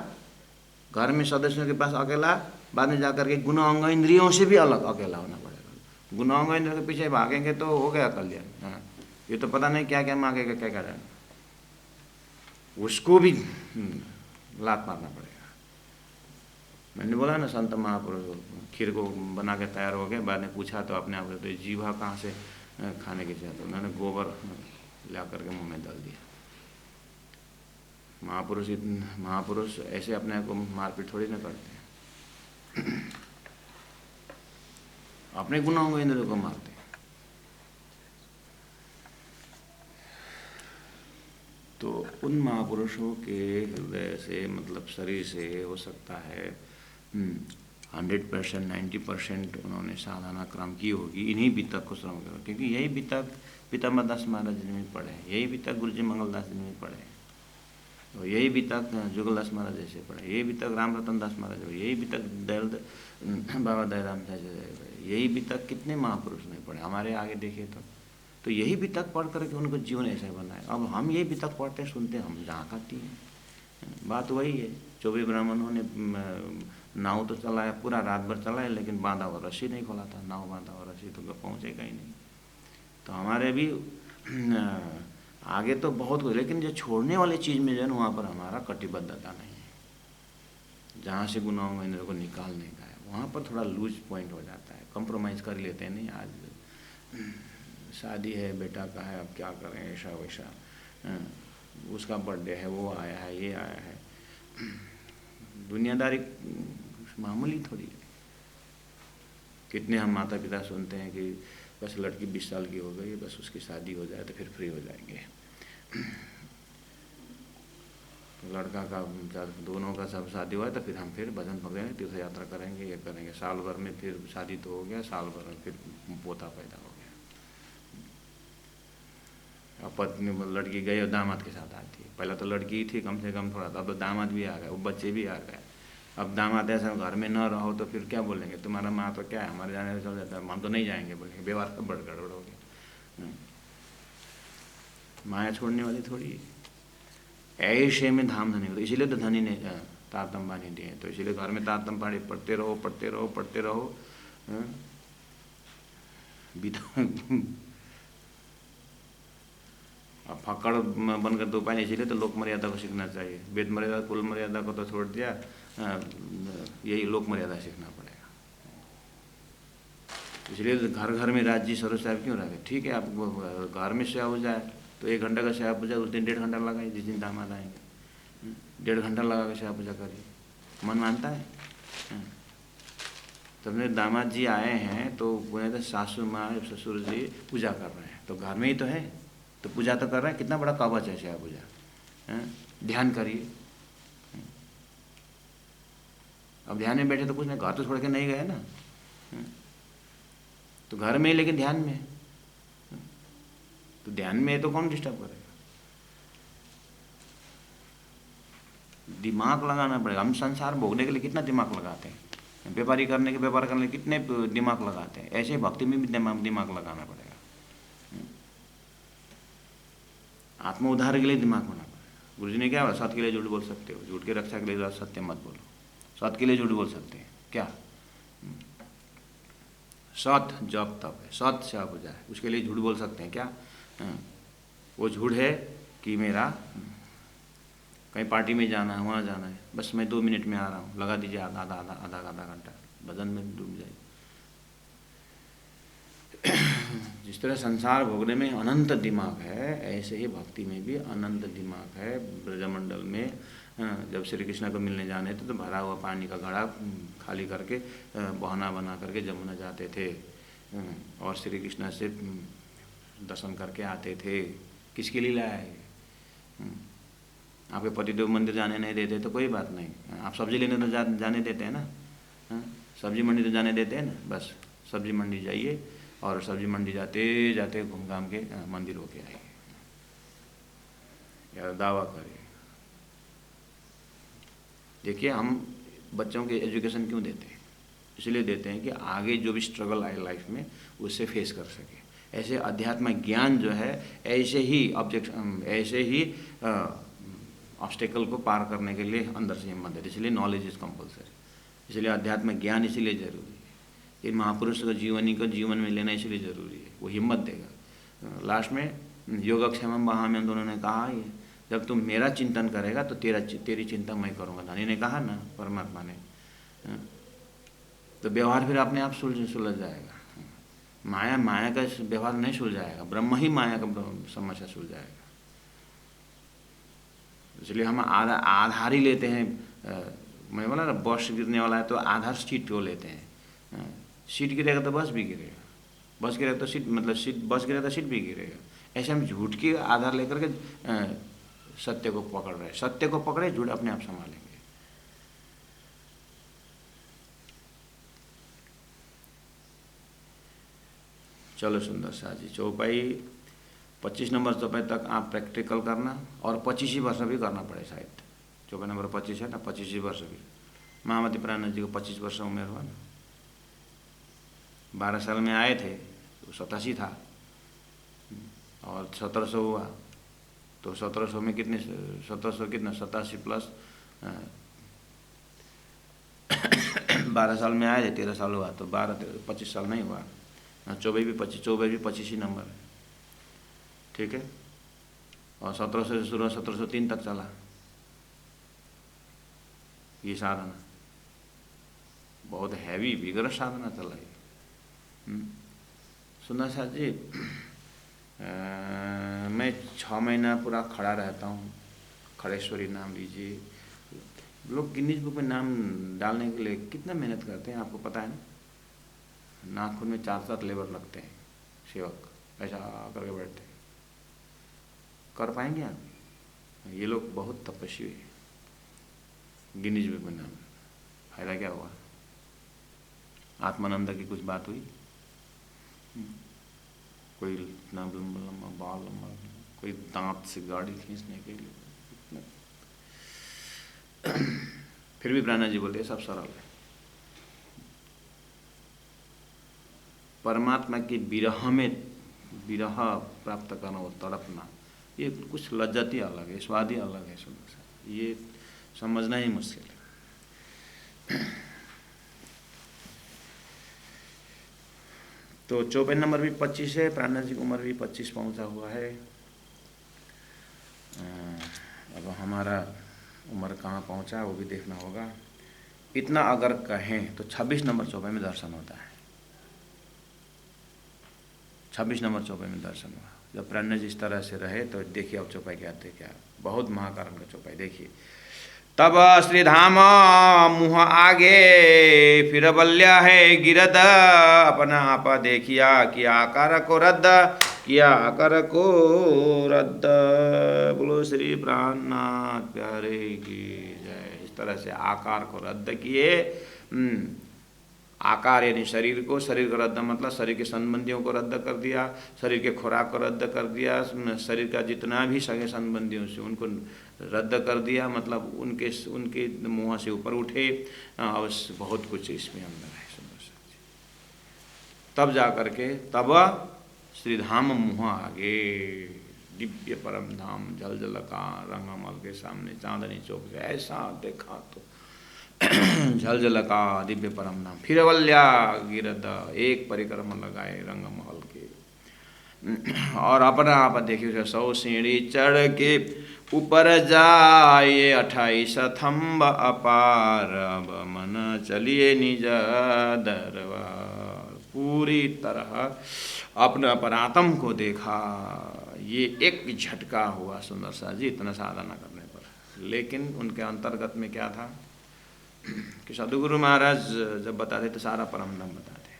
Speaker 1: घर में सदस्यों के पास अकेला, बाद में जाकर के गुना अंग इंद्रियों से भी अलग अकेला होना पड़ेगा। गुना अंग इंद्रियों के पीछे भागेंगे तो हो गया कल्याण। हाँ, ये तो पता नहीं क्या क्या मांगेगा, क्या क्या जाएगा, उसको भी लात मारना पड़ेगा। मैंने बोला ना, संत महापुरुष खीर को बना के तैयार हो गए, बाद में पूछा तो अपने आप तो जीवा कहाँ से खाने की चाहिए, तो उन्होंने गोबर ला करके मुँह में डाल दिया। महापुरुष ऐसे अपने को मारपीट थोड़ी ना करते हैं, अपने गुनाहों को इंद्रियों को मारते हैं। तो उन महापुरुषों के हृदय से, मतलब शरीर से हो सकता है 100%, 90% उन्होंने साधना क्रम की होगी, इन्हीं वितक को श्रम करो। क्योंकि यही वितक पितामह दास महाराज जी ने पढ़े, यही वितक गुरु जी मंगलदास जी ने पढ़े, और यही वितक जुगलदास महाराज जैसे पढ़े, यही वितक राम रतन दास महाराज, यही वितक बाबा दयाराम जी, यही वितक कितने महापुरुष ने पढ़े हमारे आगे देखे तो यही वितक पढ़ करके उनको जीवन ऐसा बनाए। अब हम यही वितक पढ़ते सुनते, हम जहाँ काटी हैं। बात वही है, 24 ब्राह्मणों ने नाव तो चलाया, पूरा रात भर चलाया, लेकिन बांधा हुआ रस्सी नहीं खोला था। नाव बांधा हुआ रस्सी तो पहुँचेगा ही नहीं। तो हमारे भी आगे तो बहुत कुछ, लेकिन जो छोड़ने वाली चीज़ में जो है वहाँ पर हमारा कटिबद्धता नहीं है। जहाँ से गुनाहों में इनको निकालने का है, वहाँ पर थोड़ा लूज पॉइंट हो जाता है, कंप्रोमाइज़ कर लेते हैं। नहीं, आज शादी है, बेटा का है, अब क्या करें, ऐसा वैसा, उसका बर्थडे है, वो आया है, ये आया है। दुनियादारी मामूली थोड़ी है। कितने हम माता पिता सुनते हैं कि बस लड़की 20 साल की हो गई, बस उसकी शादी हो जाए तो फिर फ्री हो जाएंगे। लड़का का दोनों का सब शादी हुआ है तो फिर हम फिर भजन पकड़ेंगे, तीर्थ यात्रा करेंगे, ये करेंगे। साल भर में फिर शादी तो हो गया, साल भर में फिर पोता पैदा हो गया। अब पत्नी लड़की गई और दामाद के साथ आती है। पहले तो लड़की ही थी कम से कम थोड़ा, अब तो दामाद भी आ गए, वो बच्चे भी आ गए। अब दामाद ऐसा घर में न रहो तो फिर क्या बोलेंगे, तुम्हारा माँ तो क्या है, हमारे जाने से चल जाता है, हम तो नहीं जाएंगे बोलेंगे। व्यवहार सब बड़ गड़बड़ हो गया। माया छोड़ने वाली थोड़ी, ऐसे में धाम धनी होता। इसीलिए तो धनी ने तारतम पानी दिए, तो इसीलिए घर में तारतम पानी पढ़ते रहो, पढ़ते रहो, पढ़ते रहो। अब फक्कड़ बनकर दो पानी, इसीलिए तो लोक मर्यादा को सीखना चाहिए। वेद मर्यादा कुल मर्यादा को तो छोड़ दिया, यही लोक मर्यादा सीखना पड़ेगा। इसलिए तो घर घर में राज्य सरोज साहब क्यों रखे? ठीक है, आप घर में सेवा हो जाए तो 1 घंटे का सेवा पूजा, उस दिन 1.5 घंटा लगाए, जिस दिन दामाद आएंगे 1.5 घंटा लगा के सेवा पूजा करिए। मन मानता है? तब दामाद जी आए हैं तो बोले थे सासू माँ ससुर जी पूजा कर रहे हैं, तो घर में ही तो है, तो पूजा तो कर रहे हैं। कितना बड़ा कवच है सेवा पूजा, ध्यान करिए। अब ध्यान में बैठे तो कुछ नहीं, घर तो छोड़ के नहीं गए ना, तो घर में, लेकिन ध्यान में, तो ध्यान में तो कौन डिस्टर्ब करेगा? दिमाग लगाना पड़ेगा। हम संसार भोगने के लिए कितना दिमाग लगाते हैं, व्यापार करने के लिए कितने दिमाग लगाते हैं, ऐसे भक्ति में भी दिमाग लगाना पड़ेगा। आत्म उद्धार के लिए दिमाग होना पड़ेगा। गुरु जी ने क्या बोला, सत्य के लिए झूठ बोल सकते हो, झूठ की रक्षा के लिए सत्य मत बोलो। सत्य के लिए झूठ बोल सकते हैं क्या? सत्य जब तब है, सत्य से आप हो जाए, उसके लिए झूठ बोल सकते हैं क्या? वो झूठ है कि मेरा कहीं पार्टी में जाना है, वहाँ जाना है, बस मैं 2 मिनट में आ रहा हूँ, लगा दीजिए आधा घंटा, भजन में डूब जाए। जिस तरह संसार भोगने में अनंत दिमाग है, ऐसे ही भक्ति में भी अनंत दिमाग है। ब्रजमंडल में जब श्री कृष्ण को मिलने जाने थे तो भरा हुआ पानी का घड़ा खाली करके बहाना बना करके जमुना जाते थे और श्री कृष्ण से दर्शन करके आते थे। किसके लिए लाया है? आपके पतिदेव मंदिर जाने नहीं देते तो कोई बात नहीं, आप सब्जी लेने तो जाने देते हैं ना, सब्जी मंडी तो जाने देते हैं ना, बस सब्जी मंडी जाइए और सब्जी मंडी जाते जाते घूम घाम के मंदिर होके आइए या दावा करिए। देखिए, हम बच्चों के एजुकेशन क्यों देते हैं? इसलिए देते हैं कि आगे जो भी स्ट्रगल आए लाइफ में उससे फेस कर सके। ऐसे अध्यात्म ज्ञान जो है ऐसे ही ऑब्स्टेकल को पार करने के लिए अंदर से हिम्मत देते, इसलिए नॉलेज इज कंपलसरी, इसलिए अध्यात्म ज्ञान इसीलिए जरूरी है। इन महापुरुष का जीवनी को जीवन में लेना इसलिए जरूरी है, वो हिम्मत देगा। लास्ट में योगक्षेमम वहाम्यम दोनों ने कहा, ये जब तुम मेरा चिंतन करेगा तो तेरी चिंता मैं करूँगा, धनी ने कहा ना, परमात्मा ने, तो व्यवहार फिर अपने आप सुलझ जाएगा। माया का व्यवहार नहीं सुलझाएगा, ब्रह्म ही माया का समस्या सुलझाएगा। इसलिए हम आधार ही लेते हैं। मैं बोला ना, बस गिरने वाला है तो आधार सीट को लेते हैं। सीट गिरेगा तो बस भी गिरेगा, बस गिरेगा तो सीट, मतलब सीट, बस गिरेगा तो सीट भी गिरेगा। ऐसे हम झूठ के आधार लेकर के सत्य को पकड़ रहे हैं। सत्य को पकड़े, झूठ अपने आप संभालेंगे। चलो सुंदर शाह जी, चौपाई 25 नंबर चौपाई तक आप प्रैक्टिकल करना और 25 वर्ष भी करना पड़े शायद। चौपाई नंबर 25 है ना, 25 वर्ष भी। महामती प्राणनाथ जी को 25 वर्ष उम्र हुआ ना, 12 साल में आए थे तो 87 था और 1700 हुआ तो 1700 में कितने, 1700 कितना, 87 प्लस 12 साल में आए थे, 13 साल हुआ तो 25 साल नहीं हुआ। चौबई भी 25 ही नंबर है, ठीक है। और 1700 से शुरू 1703 तक चला ये साधना, बहुत हैवी विगरस साधना चला ये। सुंदर साथ जी, मैं 6 महीना पूरा खड़ा रहता हूँ, खड़ेश्वरी नाम लीजिए। लोग गिनीज बुक में नाम डालने के लिए कितना मेहनत करते हैं आपको पता है ना? नाखून में 4-7 लेबर लगते हैं, सेवक ऐसा करके बैठते हैं। कर पाएंगे आप? ये लोग बहुत तपस्वी है। गिनीज बुक में नाम, फायदा क्या हुआ? आत्मानंद की कुछ बात हुई? कोई इतना लंबा बाल लंबा, कोई दांत से गाड़ी खींचने के लिए फिर भी प्राणा जी बोलते सब सरल है। परमात्मा की विरह प्राप्त करना, वो तड़पना, ये कुछ लज्जत ही अलग है, स्वाद ही अलग है। सुनो, ये समझना ही मुश्किल है। तो चौपाई नंबर भी 25 है, प्राणा जी की उम्र भी 25 पहुंचा हुआ है। अब हमारा उम्र कहाँ पहुंचा वो भी देखना होगा। इतना अगर कहें तो 26 नंबर चौपाई में दर्शन होता है। 26 नंबर चौपाई में दर्शन हुआ। जब प्राणा जी इस तरह से रहे तो देखिए अब चौपाई क्या आते क्या, बहुत महाकारण का चौपाई देखिए। तब श्रीधाम मुँह आगे फिर बल्या है गिरद, अपना आप देखिया किया कर को रद्द, किया कर को रद्द। बोलो श्री प्राणनाथ प्यारे की जय। इस तरह से आकार को रद्द किए, आकार यानी शरीर को रद्द मतलब शरीर के संबंधियों को रद्द कर दिया, शरीर के खुराक को रद्द कर दिया, शरीर का जितना भी सगे संबंधियों से उनको रद्द कर दिया, मतलब उनके उनके मुँह से ऊपर उठे। अवश्य बहुत कुछ इसमें अंदर है। तब जा कर के तब श्री धाम मुँह आगे, दिव्य परम धाम जल जल का रंगमल के सामने चांदनी चौक से ऐसा देखा तो झल झल का दिव्य परम नाम। फिर वल्या गिरद, एक परिक्रमा लगाए रंगमहल के और अपना आप देखिए 100 सीढ़ी चढ़ के ऊपर जाए, 28 थम्ब अपार, अब मन चलिए निज दरबार। पूरी तरह अपने परात्म को देखा। ये एक झटका हुआ सुंदर सा जी इतना साधना करने पर। लेकिन उनके अंतर्गत में क्या था कि सदगुरु महाराज जब बताते तो सारा परमधाम बताते,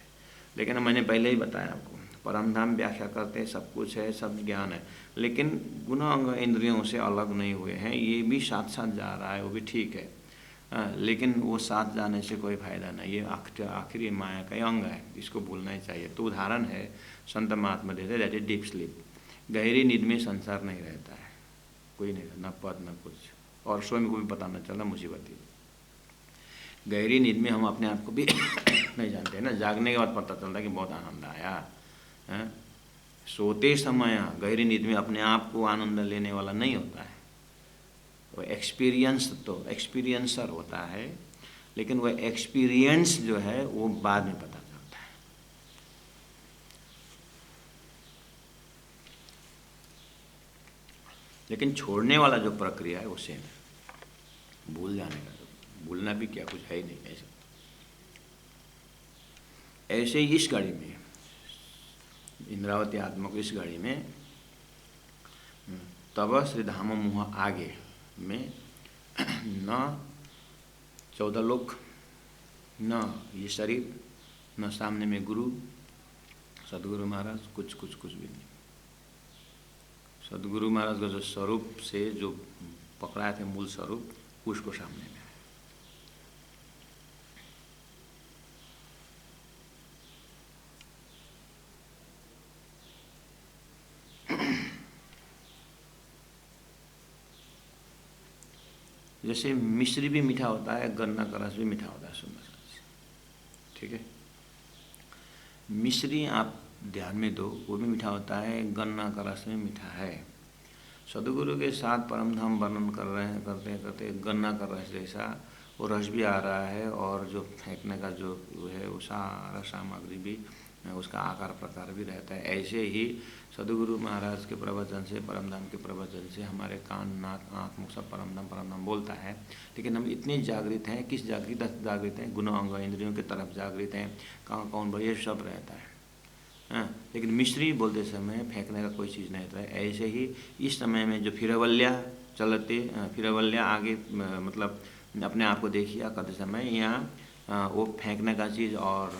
Speaker 1: लेकिन मैंने पहले ही बताया आपको परमधाम व्याख्या करते हैं, सब कुछ है, सब ज्ञान है, लेकिन गुण अंग इंद्रियों से अलग नहीं हुए हैं। ये भी साथ साथ जा रहा है, वो भी ठीक है, लेकिन वो साथ जाने से कोई फायदा नहीं। ये आखिरी माया का अंग है, इसको भूलना ही चाहिए। तो उदाहरण है संत महात्मा देते, दैट इज डीप स्लीप। गहरी नींद में संसार नहीं रहता है, कोई नहीं, न पद न कुछ, और स्वयं को भी पता न चला मुसीबत। गहरी नींद में हम अपने आप को भी नहीं जानते हैं ना, जागने के बाद पता चलता है कि बहुत आनंद आया है। सोते समय गहरी नींद में अपने आप को आनंद लेने वाला नहीं होता है, वो एक्सपीरियंसर होता है, लेकिन वह एक्सपीरियंस जो है वो बाद में पता चलता है। लेकिन छोड़ने वाला जो प्रक्रिया है वो सेम है, भूल जाने का। भूलना भी क्या, कुछ है ही नहीं। ऐसे ही इस गाड़ी में, इंद्रावती आत्मा को इस गाड़ी में तब श्री धाम मुँह आगे में न 14 लोक, न ये शरीर, न सामने में गुरु सदगुरु महाराज, कुछ भी नहीं। सदगुरु महाराज का जो स्वरूप से जो पकड़ाए थे मूल स्वरूप, उसको सामने में। जैसे मिश्री भी मीठा होता है, गन्ना का रस भी मीठा होता है, सुंदर सा, ठीक है। मिश्री आप ध्यान में दो, वो भी मीठा होता है, गन्ना का रस भी मीठा है। सदगुरु के साथ परमधाम वर्णन कर रहे हैं, करते करते गन्ना का रस जैसा वो रस भी आ रहा है, और जो फेंकने का जो है वो सारा सामग्री भी, उसका आकार प्रकार भी रहता है। ऐसे ही सदगुरु महाराज के प्रवचन से, परमधाम के प्रवचन से हमारे कान नाक आँख मुख सब परमधाम बोलता है, लेकिन हम इतने जागृत हैं, किस जागृत हैं, गुण अंग इंद्रियों की तरफ जागृत हैं, कहाँ कौन भाई ये सब रहता है। लेकिन मिश्री बोलते समय फेंकने का कोई चीज़ नहीं रहता है। ऐसे ही इस समय में जो फिरवल्या चलते, फिरवल्या आगे मतलब अपने आप को देखिए करते समय, यहाँ वो फेंकने का चीज़ और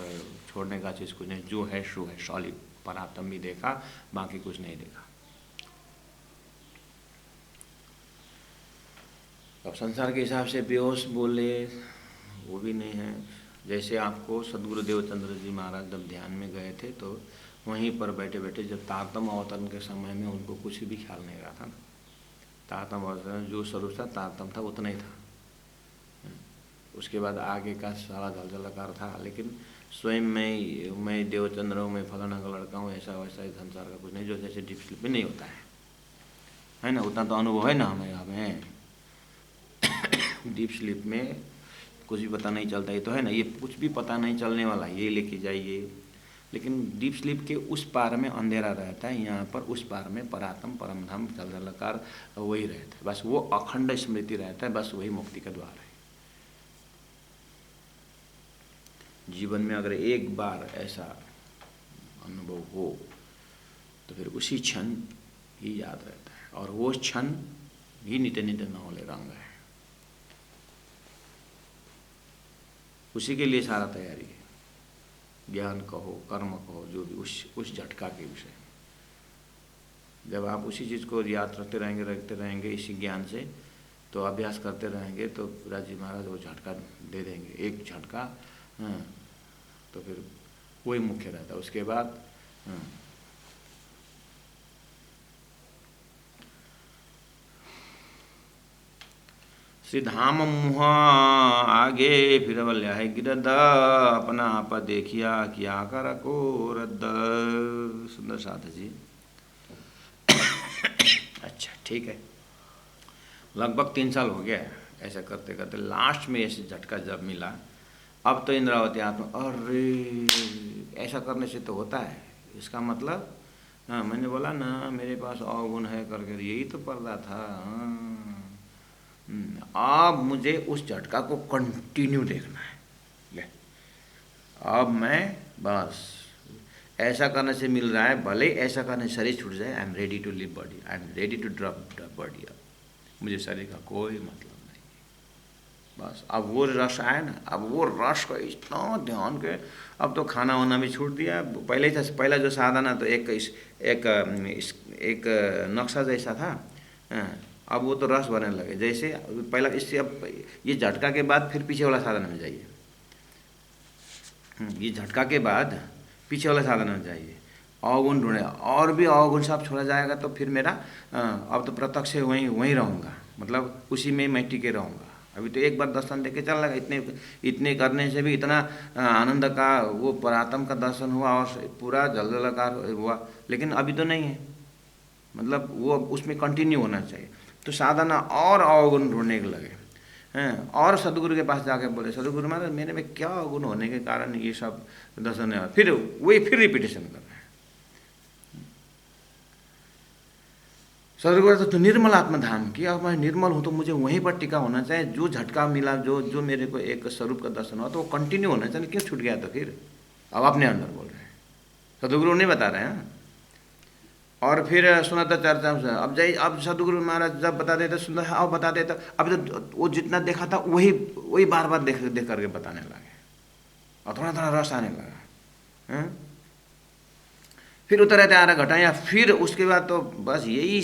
Speaker 1: छोड़ने का चीज़ कुछ नहीं, जो है सो है, सॉलिड परात्म भी देखा, बाकी कुछ नहीं देखा। अब संसार के हिसाब से बेहोश बोले वो भी नहीं है। जैसे आपको सदगुरु देवचंद्र जी महाराज जब ध्यान में गए थे, तो वहीं पर बैठे बैठे जब तारतम अवतरण के समय में उनको कुछ भी ख्याल नहीं रहा था ना। तारतम अवतरण जो स्वरूप था तारतम था, उतना ही था। उसके बाद आगे का सारा झलझलाकार था, लेकिन स्वयं मैं देवचंद्र हूँ, मैं फलाना का लड़का हूँ, ऐसा वैसा संसार का कुछ नहीं, जो जैसे डीप स्लीप में नहीं होता है ना। उतना तो अनुभव है ना हमें डीप स्लीप में कुछ भी पता नहीं चलता, ये तो है ना, ये कुछ भी पता नहीं चलने वाला, ये लेके जाइए। लेकिन डीप स्लीप के उस पार में अंधेरा रहता है, यहाँ पर उस पार में परात्म परमधाम झलझलाकार वही रहता है, बस वो अखंड स्मृति रहता है, बस वही मुक्ति का द्वार है। जीवन में अगर एक बार ऐसा अनुभव हो तो फिर उसी क्षण ही याद रहता है, और वो क्षण ही नित्य नित्य नौले रंग है। उसी के लिए सारा तैयारी है, ज्ञान कहो कर्म कहो, जो भी उस झटका के विषय में। जब आप उसी चीज़ को याद रखते रहेंगे इसी ज्ञान से, तो अभ्यास करते रहेंगे, तो राजी महाराज वो झटका दे देंगे, एक झटका तो फिर वही मुख्य रहता है। उसके बाद श्री धाम मुँह आगे फिर बल्या है गिरद, अपना आप देखिया किया कर को रद्द। सुंदर साथ जी। अच्छा ठीक है, लगभग 3 साल हो गया है ऐसा करते करते। लास्ट में ऐसे झटका जब मिला, अब तो इंद्रावती आत्मा, अरे ऐसा करने से तो होता है, इसका मतलब हाँ मैंने बोला ना मेरे पास अवगुण है करके, यही तो पर्दा था। अब मुझे उस झटका को कंटिन्यू देखना है। ले अब मैं बस ऐसा करने से मिल रहा है, भले ऐसा करने से शरीर छूट जाए, I am ready to leave body, I am ready to drop body. अब मुझे शरीर का कोई मतलब नहीं। बस अब वो रस आया ना, अब वो रस का इतना ध्यान के, अब तो खाना वाना भी छूट दिया। पहले था, पहला जो साधना तो एक नक्शा जैसा था, अब वो तो रस बनने लगे जैसे पहला। इससे अब ये झटका के बाद फिर पीछे वाला साधन में जाइए, ये झटका के बाद पीछे वाला साधन में जाइए, अवगुण ढूंढे, और भी अवगुण सब छोड़ा जाएगा तो फिर मेरा अब तो प्रत्यक्ष वहीं रहूँगा, मतलब उसी में मैं टिके रहूँगा। अभी तो एक बार दर्शन देके चल लगा, इतने करने से भी इतना आनंद का वो परात्म का दर्शन हुआ और पूरा जलजलाकार हुआ, लेकिन अभी तो नहीं है, मतलब वो उसमें कंटिन्यू होना चाहिए। तो साधना और अवगुण ढूंढने के लगे हैं, और सदगुरु के पास जाके बोले, सदगुरु महाराज मेरे में क्या अवगुण होने के कारण ये सब दर्शन है। फिर वही फिर रिपीटेशन कर रहे हैं। सदगुरु तो निर्मल आत्मधाम की, अब मैं निर्मल हूँ तो मुझे वहीं पर टिका होना चाहिए। जो झटका मिला, जो मेरे को एक स्वरूप का दर्शन हुआ, तो वो कंटिन्यू होना चाहिए। क्यों छूट गया? तो फिर अब अपने अंदर बोल रहे हैं, सदगुरु नहीं बता रहे हैं। और फिर सुनाता चर्चा, अब सदगुरु महाराज जब बता देते सुंदर, अब बता देता, अब तो वो जितना देखा था वही बार बार देख करके बताने लगे, और थोड़ा थोड़ा रस आने लगा। फिर उतरते आ रहा घटाया। फिर उसके बाद तो बस यही,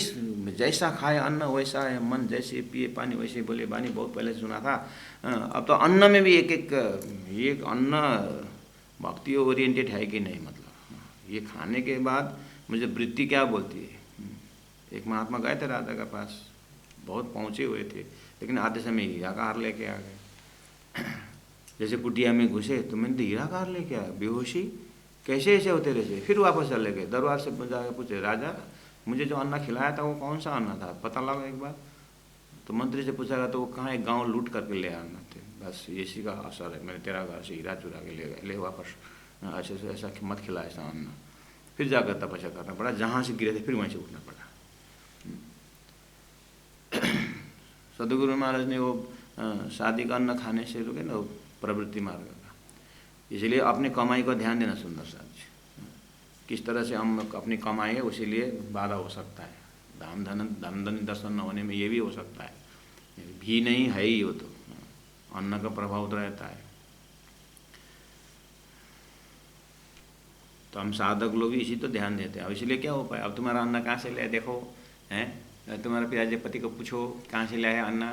Speaker 1: जैसा खाए अन्न वैसा है मन, जैसे पिए पानी वैसे बोले बानी, बहुत पहले सुना था। अब तो अन्न में भी एक अन्न भक्ति ओरिएंटेड है कि नहीं, मतलब ये खाने के बाद मुझे वृत्ति क्या बोलती है। एक महात्मा गए थे राजा के पास, बहुत पहुँचे हुए थे, लेकिन आधे समय हीराकार लेके आ गए। जैसे कुटिया में घुसे तो मैंने हीराकार लेके आया, बेहोशी कैसे ऐसे होते रहे। फिर वापस चले गए, दरबार से जाकर पूछे, राजा मुझे जो अन्न खिलाया था वो कौन सा अन्न था, पता लगा एक बार। तो मंत्री से पूछा तो वो कहाँ एक गाँव लूट करके ले आना थे, बस इसी का असर है, मैंने तेरा घर से हीरा चुरा के ले गए, ले वापस, ऐसे से ऐसा मत खिला ऐसा अन्न। फिर जाकर तपस्या करना पड़ा, जहाँ से गिरे थे फिर वहीं से उठना पड़ा। सदगुरु महाराज ने वो शादी का अन्न खाने से रुके ना, प्रवृत्ति मार्ग का। इसलिए अपनी कमाई को ध्यान देना सुंदर साथ जी, किस तरह से हम अपनी कमाई है, उसी लिए बाधा हो सकता है। धन दर्शन न होने में ये भी हो सकता है, भी नहीं है ही वो, तो अन्न का प्रभाव तो रहता है। तो हम साधक लोग इसी तो ध्यान देते हैं। अब इसलिए क्या हो पाए, अब तुम्हारा अन्न कहाँ से लाए देखो, हैं तुम्हारे पिताजी पति को पूछो कहाँ से लाए अन्न,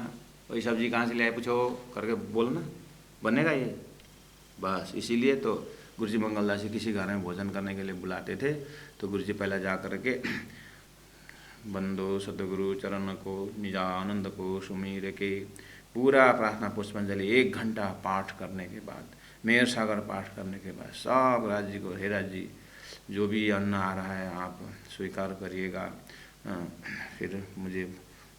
Speaker 1: वही सब्जी कहाँ से लाए पूछो करके बोलना, बनेगा ये। बस इसीलिए तो गुरुजी मंगलदास जी किसी घर में भोजन करने के लिए बुलाते थे, तो गुरुजी पहले जा कर के बंदो सतगुरु चरण को निजानंद को सुमीर के पूरा प्रार्थना पुष्पांजलि 1 घंटा पाठ करने के बाद, मेहर सागर पाठ करने के बाद सब राज जी को, हे राज जी जो भी अन्न आ रहा है आप स्वीकार करिएगा, फिर मुझे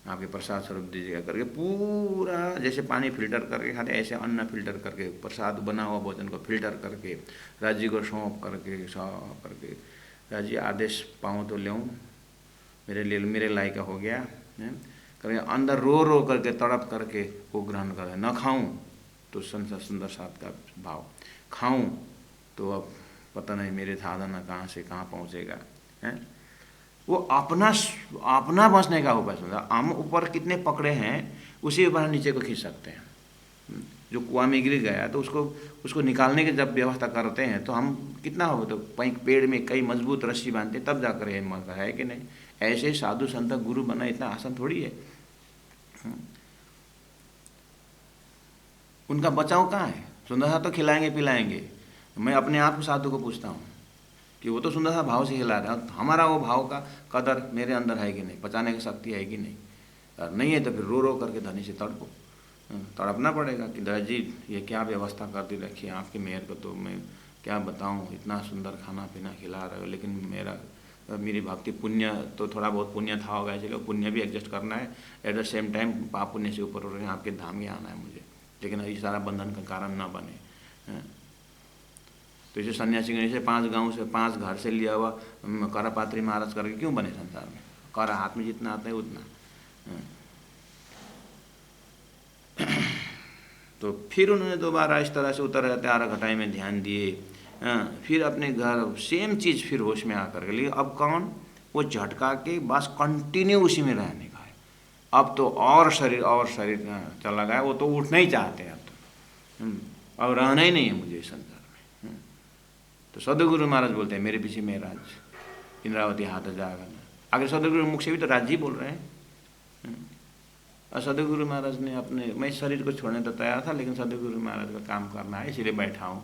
Speaker 1: आपके प्रसाद स्वरूप दीजिएगा करके पूरा, जैसे पानी फिल्टर करके खाते ऐसे अन्न फिल्टर करके, प्रसाद बना हुआ भोजन को फिल्टर करके राज जी को सौंप करके सब करके, राज जी आदेश पाऊँ तो लेऊँ, मेरे लायक हो गया है करके अंदर रो करके तड़प करके वो ग्रहण कर, न खाऊं तो सुंदर साथ का भाव, खाऊं तो अब पता नहीं मेरे साधना कहाँ से कहाँ पहुँचेगा, है वो अपना बचने का उपाय सुना। हम ऊपर कितने पकड़े हैं उसी ऊपर नीचे को खींच सकते हैं। जो कुआं में गिर गया तो उसको निकालने की जब व्यवस्था करते हैं तो हम कितना हो, तो पेड़ में कई मजबूत रस्सी बांधते तब जाकर है कि नहीं। ऐसे साधु संत गुरु बना इतना आसान थोड़ी है। उनका बचाव कहाँ है, सुंदर सा तो खिलाएंगे पिलाएंगे, मैं अपने आप को साधु को पूछता हूँ कि वो तो सुंदर सा भाव से हिला रहा है, हमारा वो भाव का कदर मेरे अंदर है कि नहीं, पचाने की शक्ति है कि नहीं। और नहीं है तो फिर रो रो करके धनी से तड़पो, तड़पना पड़ेगा कि दादा जी ये क्या व्यवस्था कर दी रखी है आपकी मेहर को, तो मैं क्या बताऊँ, इतना सुंदर खाना पीना खिला रहे हो, लेकिन मेरी भक्ति पुण्य तो थोड़ा बहुत पुण्य था होगा, इसलिए पुण्य भी एडजस्ट करना है, एट द सेम टाइम पाप पुण्य से ऊपर उठ रहे हैं, आपके धाम में आना है मुझे, लेकिन ये सारा बंधन का कारण ना बने। तो इसे सन्यासी के जैसे 5 गांव से 5 घर से लिया हुआ करापात्री महाराज करके क्यों बने संसार में, कर हाथ में जितना आता है उतना। तो फिर उन्होंने दोबारा इस तरह से उतर त्यारा घटाई में ध्यान दिए, फिर अपने घर सेम चीज़ फिर होश में आकर के लिए अब कौन वो झटका के बस कंटिन्यू उसी में रहने का है। अब तो और शरीर चला गया, वो तो उठना ही चाहते हैं अब रहना ही नहीं है मुझे इस संसार में। तो सदगुरु महाराज बोलते हैं मेरे पीछे मैं राज इंद्रावती हाथ जाएगा ना, आगे सदगुरु मुख से भी तो राज जी बोल रहे हैं। और सदगुरु महाराज ने अपने, मैं शरीर को छोड़ने तो तैयार था, लेकिन सदगुरु महाराज का काम करना है इसलिए बैठा हूँ।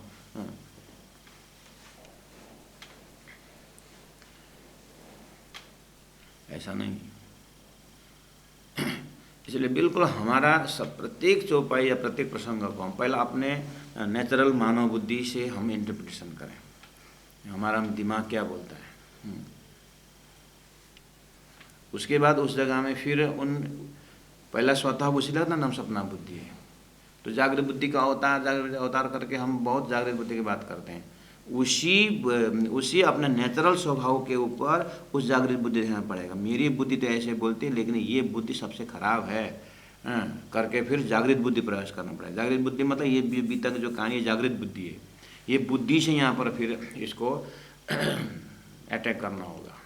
Speaker 1: ऐसा नहीं, इसलिए बिल्कुल हमारा सब प्रत्येक चौपाई या प्रत्येक प्रसंग को हम पहला अपने नेचुरल मानव बुद्धि से हम इंटरप्रिटेशन करें, हमारा दिमाग क्या बोलता है। उसके बाद उस जगह में फिर पहला स्वतः बुझिला ना नाम सपना बुद्धि है, तो जागृत बुद्धि का अवतार करके हम बहुत जागृत बुद्धि की बात करते हैं। उसी अपने नेचुरल स्वभाव के ऊपर उस जागृत बुद्धि देना पड़ेगा। मेरी बुद्धि तो ऐसे बोलती है, लेकिन ये बुद्धि सबसे खराब है करके फिर जागृत बुद्धि प्रयास करना पड़ेगा। जागृत बुद्धि मतलब ये बीतक जो कहानी जागृत बुद्धि है, ये बुद्धि से यहाँ पर फिर इसको अटैक करना होगा।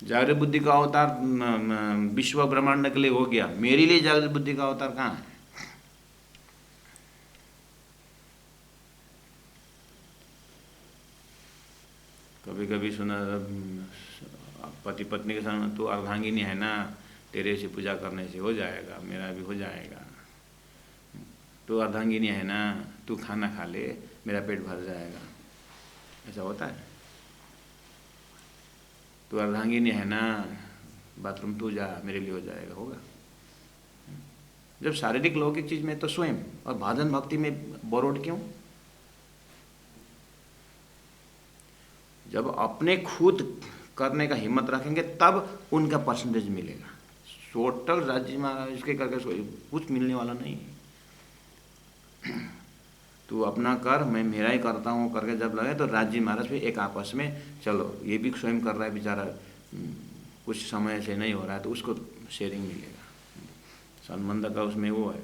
Speaker 1: जागृत बुद्धि का अवतार विश्व ब्रह्मांड के लिए हो गया, मेरे लिए जागृत बुद्धि का अवतार कहाँ है। कभी कभी सुना पति पत्नी के साथ, तू अर्धांगिनी है ना, तेरे से पूजा करने से हो जाएगा, मेरा भी हो जाएगा। तू अर्धांगिनी है ना, तू खाना खा ले, मेरा पेट भर जाएगा। ऐसा होता है। तू अर्धांगिनी है ना, बाथरूम तू जा, मेरे लिए हो जाएगा, होगा। जब शारीरिक लौकिक चीज में तो स्वयं, और भजन भक्ति में बोरोड क्यों। जब अपने खुद करने का हिम्मत रखेंगे तब उनका परसेंटेज मिलेगा। टोटल राज्य में इसके करके कुछ मिलने वाला नहीं है। तू अपना कर, मैं मेरा ही करता हूँ करके जब लगे तो राज्य महाराज भी एक आपस में, चलो ये भी स्वयं कर रहा है बेचारा, कुछ समय से नहीं हो रहा है तो उसको शेयरिंग मिलेगा। संबंध का उसमें वो है,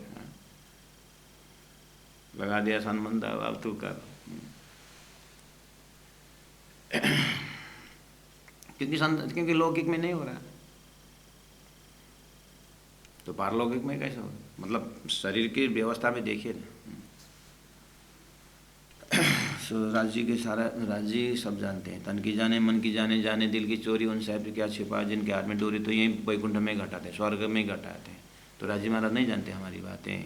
Speaker 1: लगा दिया संबंध, अब तू कर। क्योंकि लौकिक में नहीं हो रहा, तो पारलौकिक में कैसे हो। मतलब शरीर की व्यवस्था में देखिए ना, राज्य के सारा राज्य सब जानते हैं, तन की जाने मन की जाने, जाने दिल की चोरी, उन साहब क्या छिपा जिनके हाथ में डोरी, तो यही वैकुंठ में घटाते, स्वर्ग में घटाते हैं। तो राज्य महाराज नहीं जानते हमारी बातें।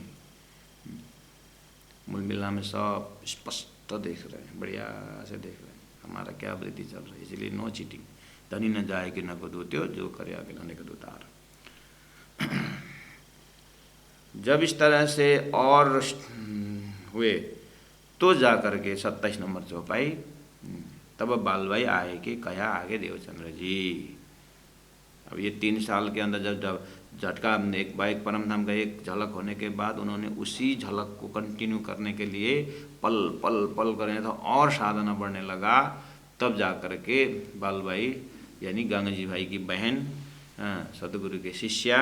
Speaker 1: मूल मिलना में सब स्पष्ट देख रहे हैं, बढ़िया से देख रहे हैं हमारा क्या वृद्धि चल रही है। इसलिए नो चीटिंग, धनी न जाए कि न को दूत्यो, जो करे आगे लाने का दूतार। जब इस तरह से और हुए तो जा करके 27 नंबर चौपाई, तब बालबाई आए कि कया आगे देवचंद्र जी। अब ये 3 साल के अंदर जब झटका एक बाइक परम धाम का एक झलक होने के बाद उन्होंने उसी झलक को कंटिन्यू करने के लिए पल पल पल करने था और साधना बढ़ने लगा। तब जा कर के बालबाई यानी गंगा जी भाई की बहन सतगुरु के शिष्या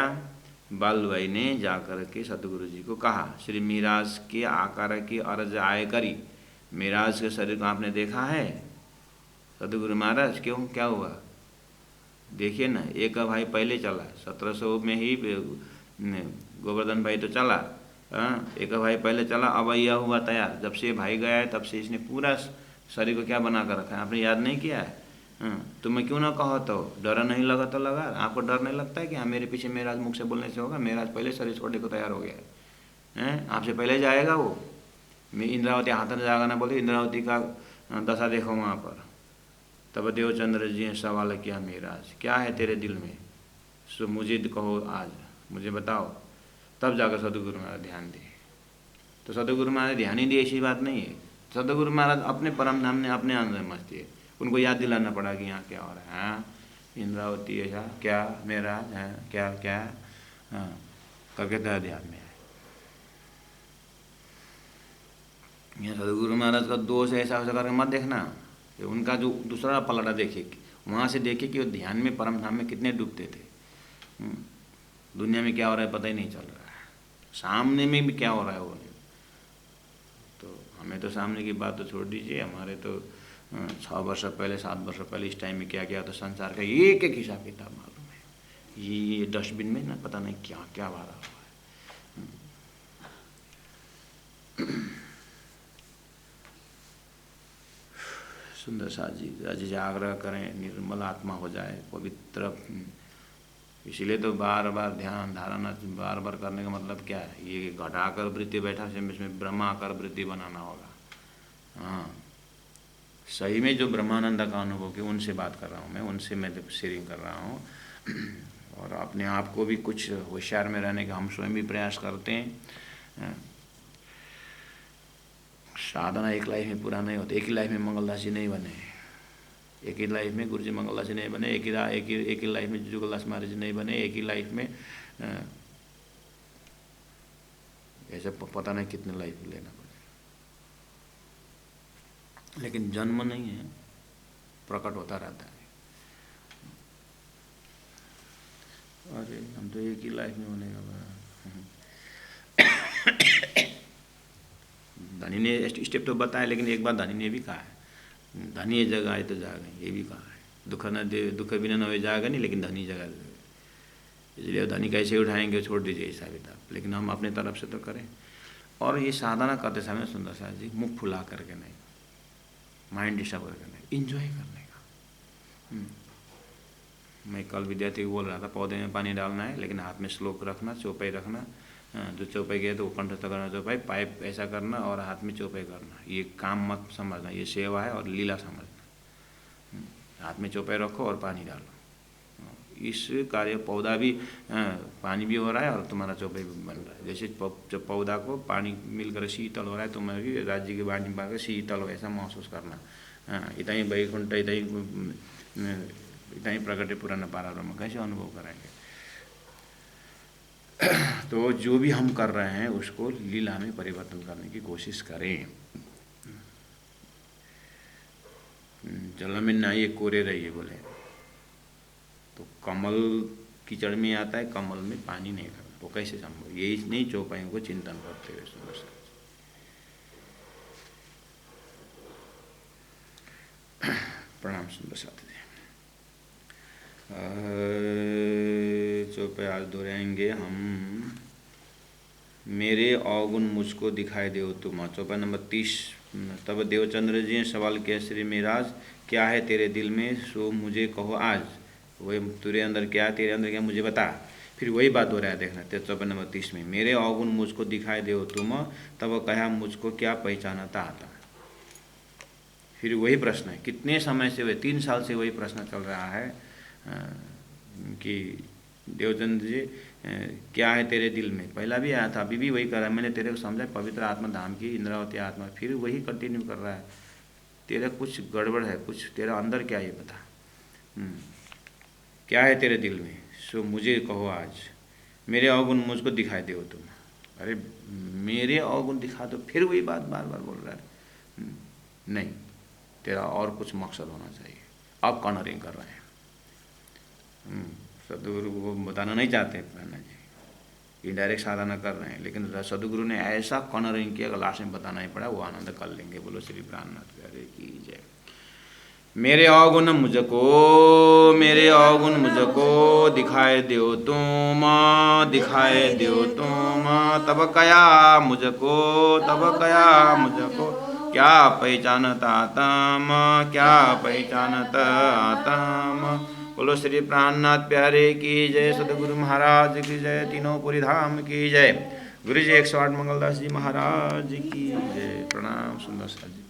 Speaker 1: बालबाई ने जाकर के सतगुरु जी को कहा, श्री मिराज के आकार की अर्ज आय करी, मिराज के शरीर को आपने देखा है। सतगुरु महाराज क्यों, क्या हुआ, देखिए ना, एक भाई पहले चला 1700 में ही, गोवर्धन भाई तो चला, एक भाई पहले चला, अब यह हुआ तैयार। जब से भाई गया है तब से इसने पूरा शरीर को क्या बना कर रखा है, आपने याद नहीं किया है। तो मैं क्यों ना कहो, तो डर नहीं लगा तो लगा। आपको डर नहीं लगता है कि हाँ मेरे पीछे मेराज मुख से बोलने से होगा, मेराज पहले शरीर छोड़ने को तैयार हो गया है, आपसे पहले जाएगा वो। मैं इंद्रावती हाथ में जागा ना बोले, इंद्रावती का दशा देखो वहाँ पर। तब देवचंद्र जी ने सवाल किया, महाराज क्या है तेरे दिल में, सो मुझे कहो आज, मुझे बताओ। तब जाकर सदगुरु महाराज ध्यान दिए। तो सदगुरु महाराज ध्यान ही दिए ऐसी बात नहीं है। सदगुरु महाराज अपने परम धाम में अपने अंदर मस्ती है, उनको याद दिलाना पड़ा कि यहाँ क्या हो रहा है। हाँ इंद्रावती ऐसा क्या मेरा है, क्या क्या हाँ करके ध्यान में है। यहाँ सदगुरु महाराज का दोष ऐसा वैसा करके मत देखना, उनका जो दूसरा पलड़ा देखिए, वहाँ से देखिए कि वो ध्यान में परम धाम में कितने डूबते थे। दुनिया में क्या हो रहा है पता ही नहीं चल रहा है, सामने में भी क्या हो रहा है वो। तो हमें तो सामने की बात तो छोड़ दीजिए, हमारे तो 6 वर्ष पहले 7 वर्ष पहले इस टाइम में क्या किया तो संसार का एक एक हिसाब किताब मालूम है। ये डस्टबिन में ना पता नहीं क्या क्या भरा हुआ है। सुंदर साथ जी आग्रह करें निर्मल आत्मा हो जाए पवित्र। इसीलिए तो बार बार ध्यान धारणा बार बार करने का मतलब क्या है, ये घटाकर वृत्ति बैठा इसमें ब्रह्माकार वृत्ति बनाना होगा। हाँ सही में जो ब्रह्मानंद का अनुभव किया उनसे बात कर रहा हूँ मैं, उनसे मैं शेयरिंग कर रहा हूँ। और अपने आप को भी कुछ होशियार में रहने का हम स्वयं भी प्रयास करते हैं। साधना एक लाइफ में पूरा नहीं होता, एक ही लाइफ में मंगलदास जी नहीं बने, एक ही लाइफ में गुरु जी मंगलदास जी नहीं बने, एक ही लाइफ में जुगलदास महाराज जी नहीं बने, एक ही लाइफ में ऐसे पता नहीं कितने लाइफ लेना पड़ेगा। लेकिन जन्म नहीं है, प्रकट होता रहता है। अरे हम तो एक ही लाइफ में होने का धनी ने स्टेप तो बताया, लेकिन एक बात धनी ने भी कहा है, धनी जगह आए तो जागे, ये भी कहा है। दुख न दे दुख बिना न हो जाएगा नहीं, लेकिन धनी जगह दे। इसलिए धनी कैसे उठाएंगे छोड़ दीजिए हिसाब किताब, लेकिन हम अपने तरफ से तो करें। और ये साधना करते समय सुंदर साथ जी मुख फुला करके नहीं, माइंड डिस्टर्ब करके नहीं, इंजॉय करने का। मैं कल विद्यार्थी को बोल रहा था पौधे में पानी डालना है, लेकिन हाथ में श्लोक रखना, चौपाई रखना। जो चौपाई गए तो वो कंठस्थ करना चौपाई, पाइप ऐसा करना और हाथ में चौपाई करना। ये काम मत समझना, ये सेवा है और लीला समझना। हाथ में चौपाई रखो और पानी डालो, इस कार्य पौधा भी पानी भी हो रहा है और तुम्हारा चौपाई भी बन रहा है। जैसे जब पौधा को पानी मिलकर शीतल हो रहा है, तुम्हें भी राज्य के पानी पाकर शीतल हो ऐसा महसूस करना। इतना ही वैकुंठ इतना ही प्रकट पुराना पारा ब्रह्म कैसे अनुभव कराएंगे। तो जो भी हम कर रहे हैं उसको लीला में परिवर्तन करने की कोशिश करें। जल में नहाइए कोरे रहिए बोले, तो कमल कीचड़ में आता है, कमल में पानी नहीं करना, वो कैसे संभव। यही नहीं चौपाइयों को चिंतन करते हुए सुंदर प्रणाम सुंदर साथी। चौपाई आज दोहराएंगे हम। मेरे अवगुण मुझको दिखाई दो तुम, चौपाई नंबर 30। तब देवचंद्र जी ने सवाल किया, श्री महाराज क्या है तेरे दिल में, सो मुझे कहो आज। वही तेरे अंदर क्या, तेरे अंदर क्या मुझे बता। फिर वही बात दोहराया देखना, चौपाई नंबर 30 में। मेरे अवगुण मुझको दिखाई दो तुम, तब कहा मुझको क्या पहचानता आता। फिर वही प्रश्न है, कितने समय से, वही 3 साल से वही प्रश्न चल रहा है कि देवचंद्र जी क्या है तेरे दिल में। पहला भी आया था, अभी भी वही कर रहा है। मैंने तेरे को समझा पवित्र आत्मा धाम की इंद्रावती आत्मा, फिर वही कंटिन्यू कर रहा है। तेरा कुछ गड़बड़ है, कुछ तेरा अंदर क्या ये बता। क्या है तेरे दिल में, सो मुझे कहो आज। मेरे अवगुण मुझको दिखाई दो तुम। अरे मेरे अवगुण दिखा दो, फिर वही बात बार बार बोल रहा है। नहीं, तेरा और कुछ मकसद होना चाहिए। अब कॉर्नरिंग कर रहे हैं, सदगुरु को बताना नहीं चाहते प्रहना जी, इनडायरेक्ट साधना कर रहे हैं। लेकिन सदगुरु ने ऐसा कॉर्नरिंग किया, लास्ट में बताना ही पड़ा, वो आनंद कर लेंगे। बोलो श्री प्राणनाथ प्यारे की जय। मेरे अवगुण मुझको, मेरे अवगुण मुझको दिखाए दो तुम, दिखाए दो तुम। तब कया मुझको, तब कया मुझको क्या पहचानता आत्म, क्या पहचानता आत्म। बोलो श्री प्राणनाथ प्यारे की जय, सदगुरु महाराज की जय, तीनों पुरी धाम की जय। गुरु जी 108 मंगलदास जी महाराज की जय। प्रणाम सुंदर साथ जी।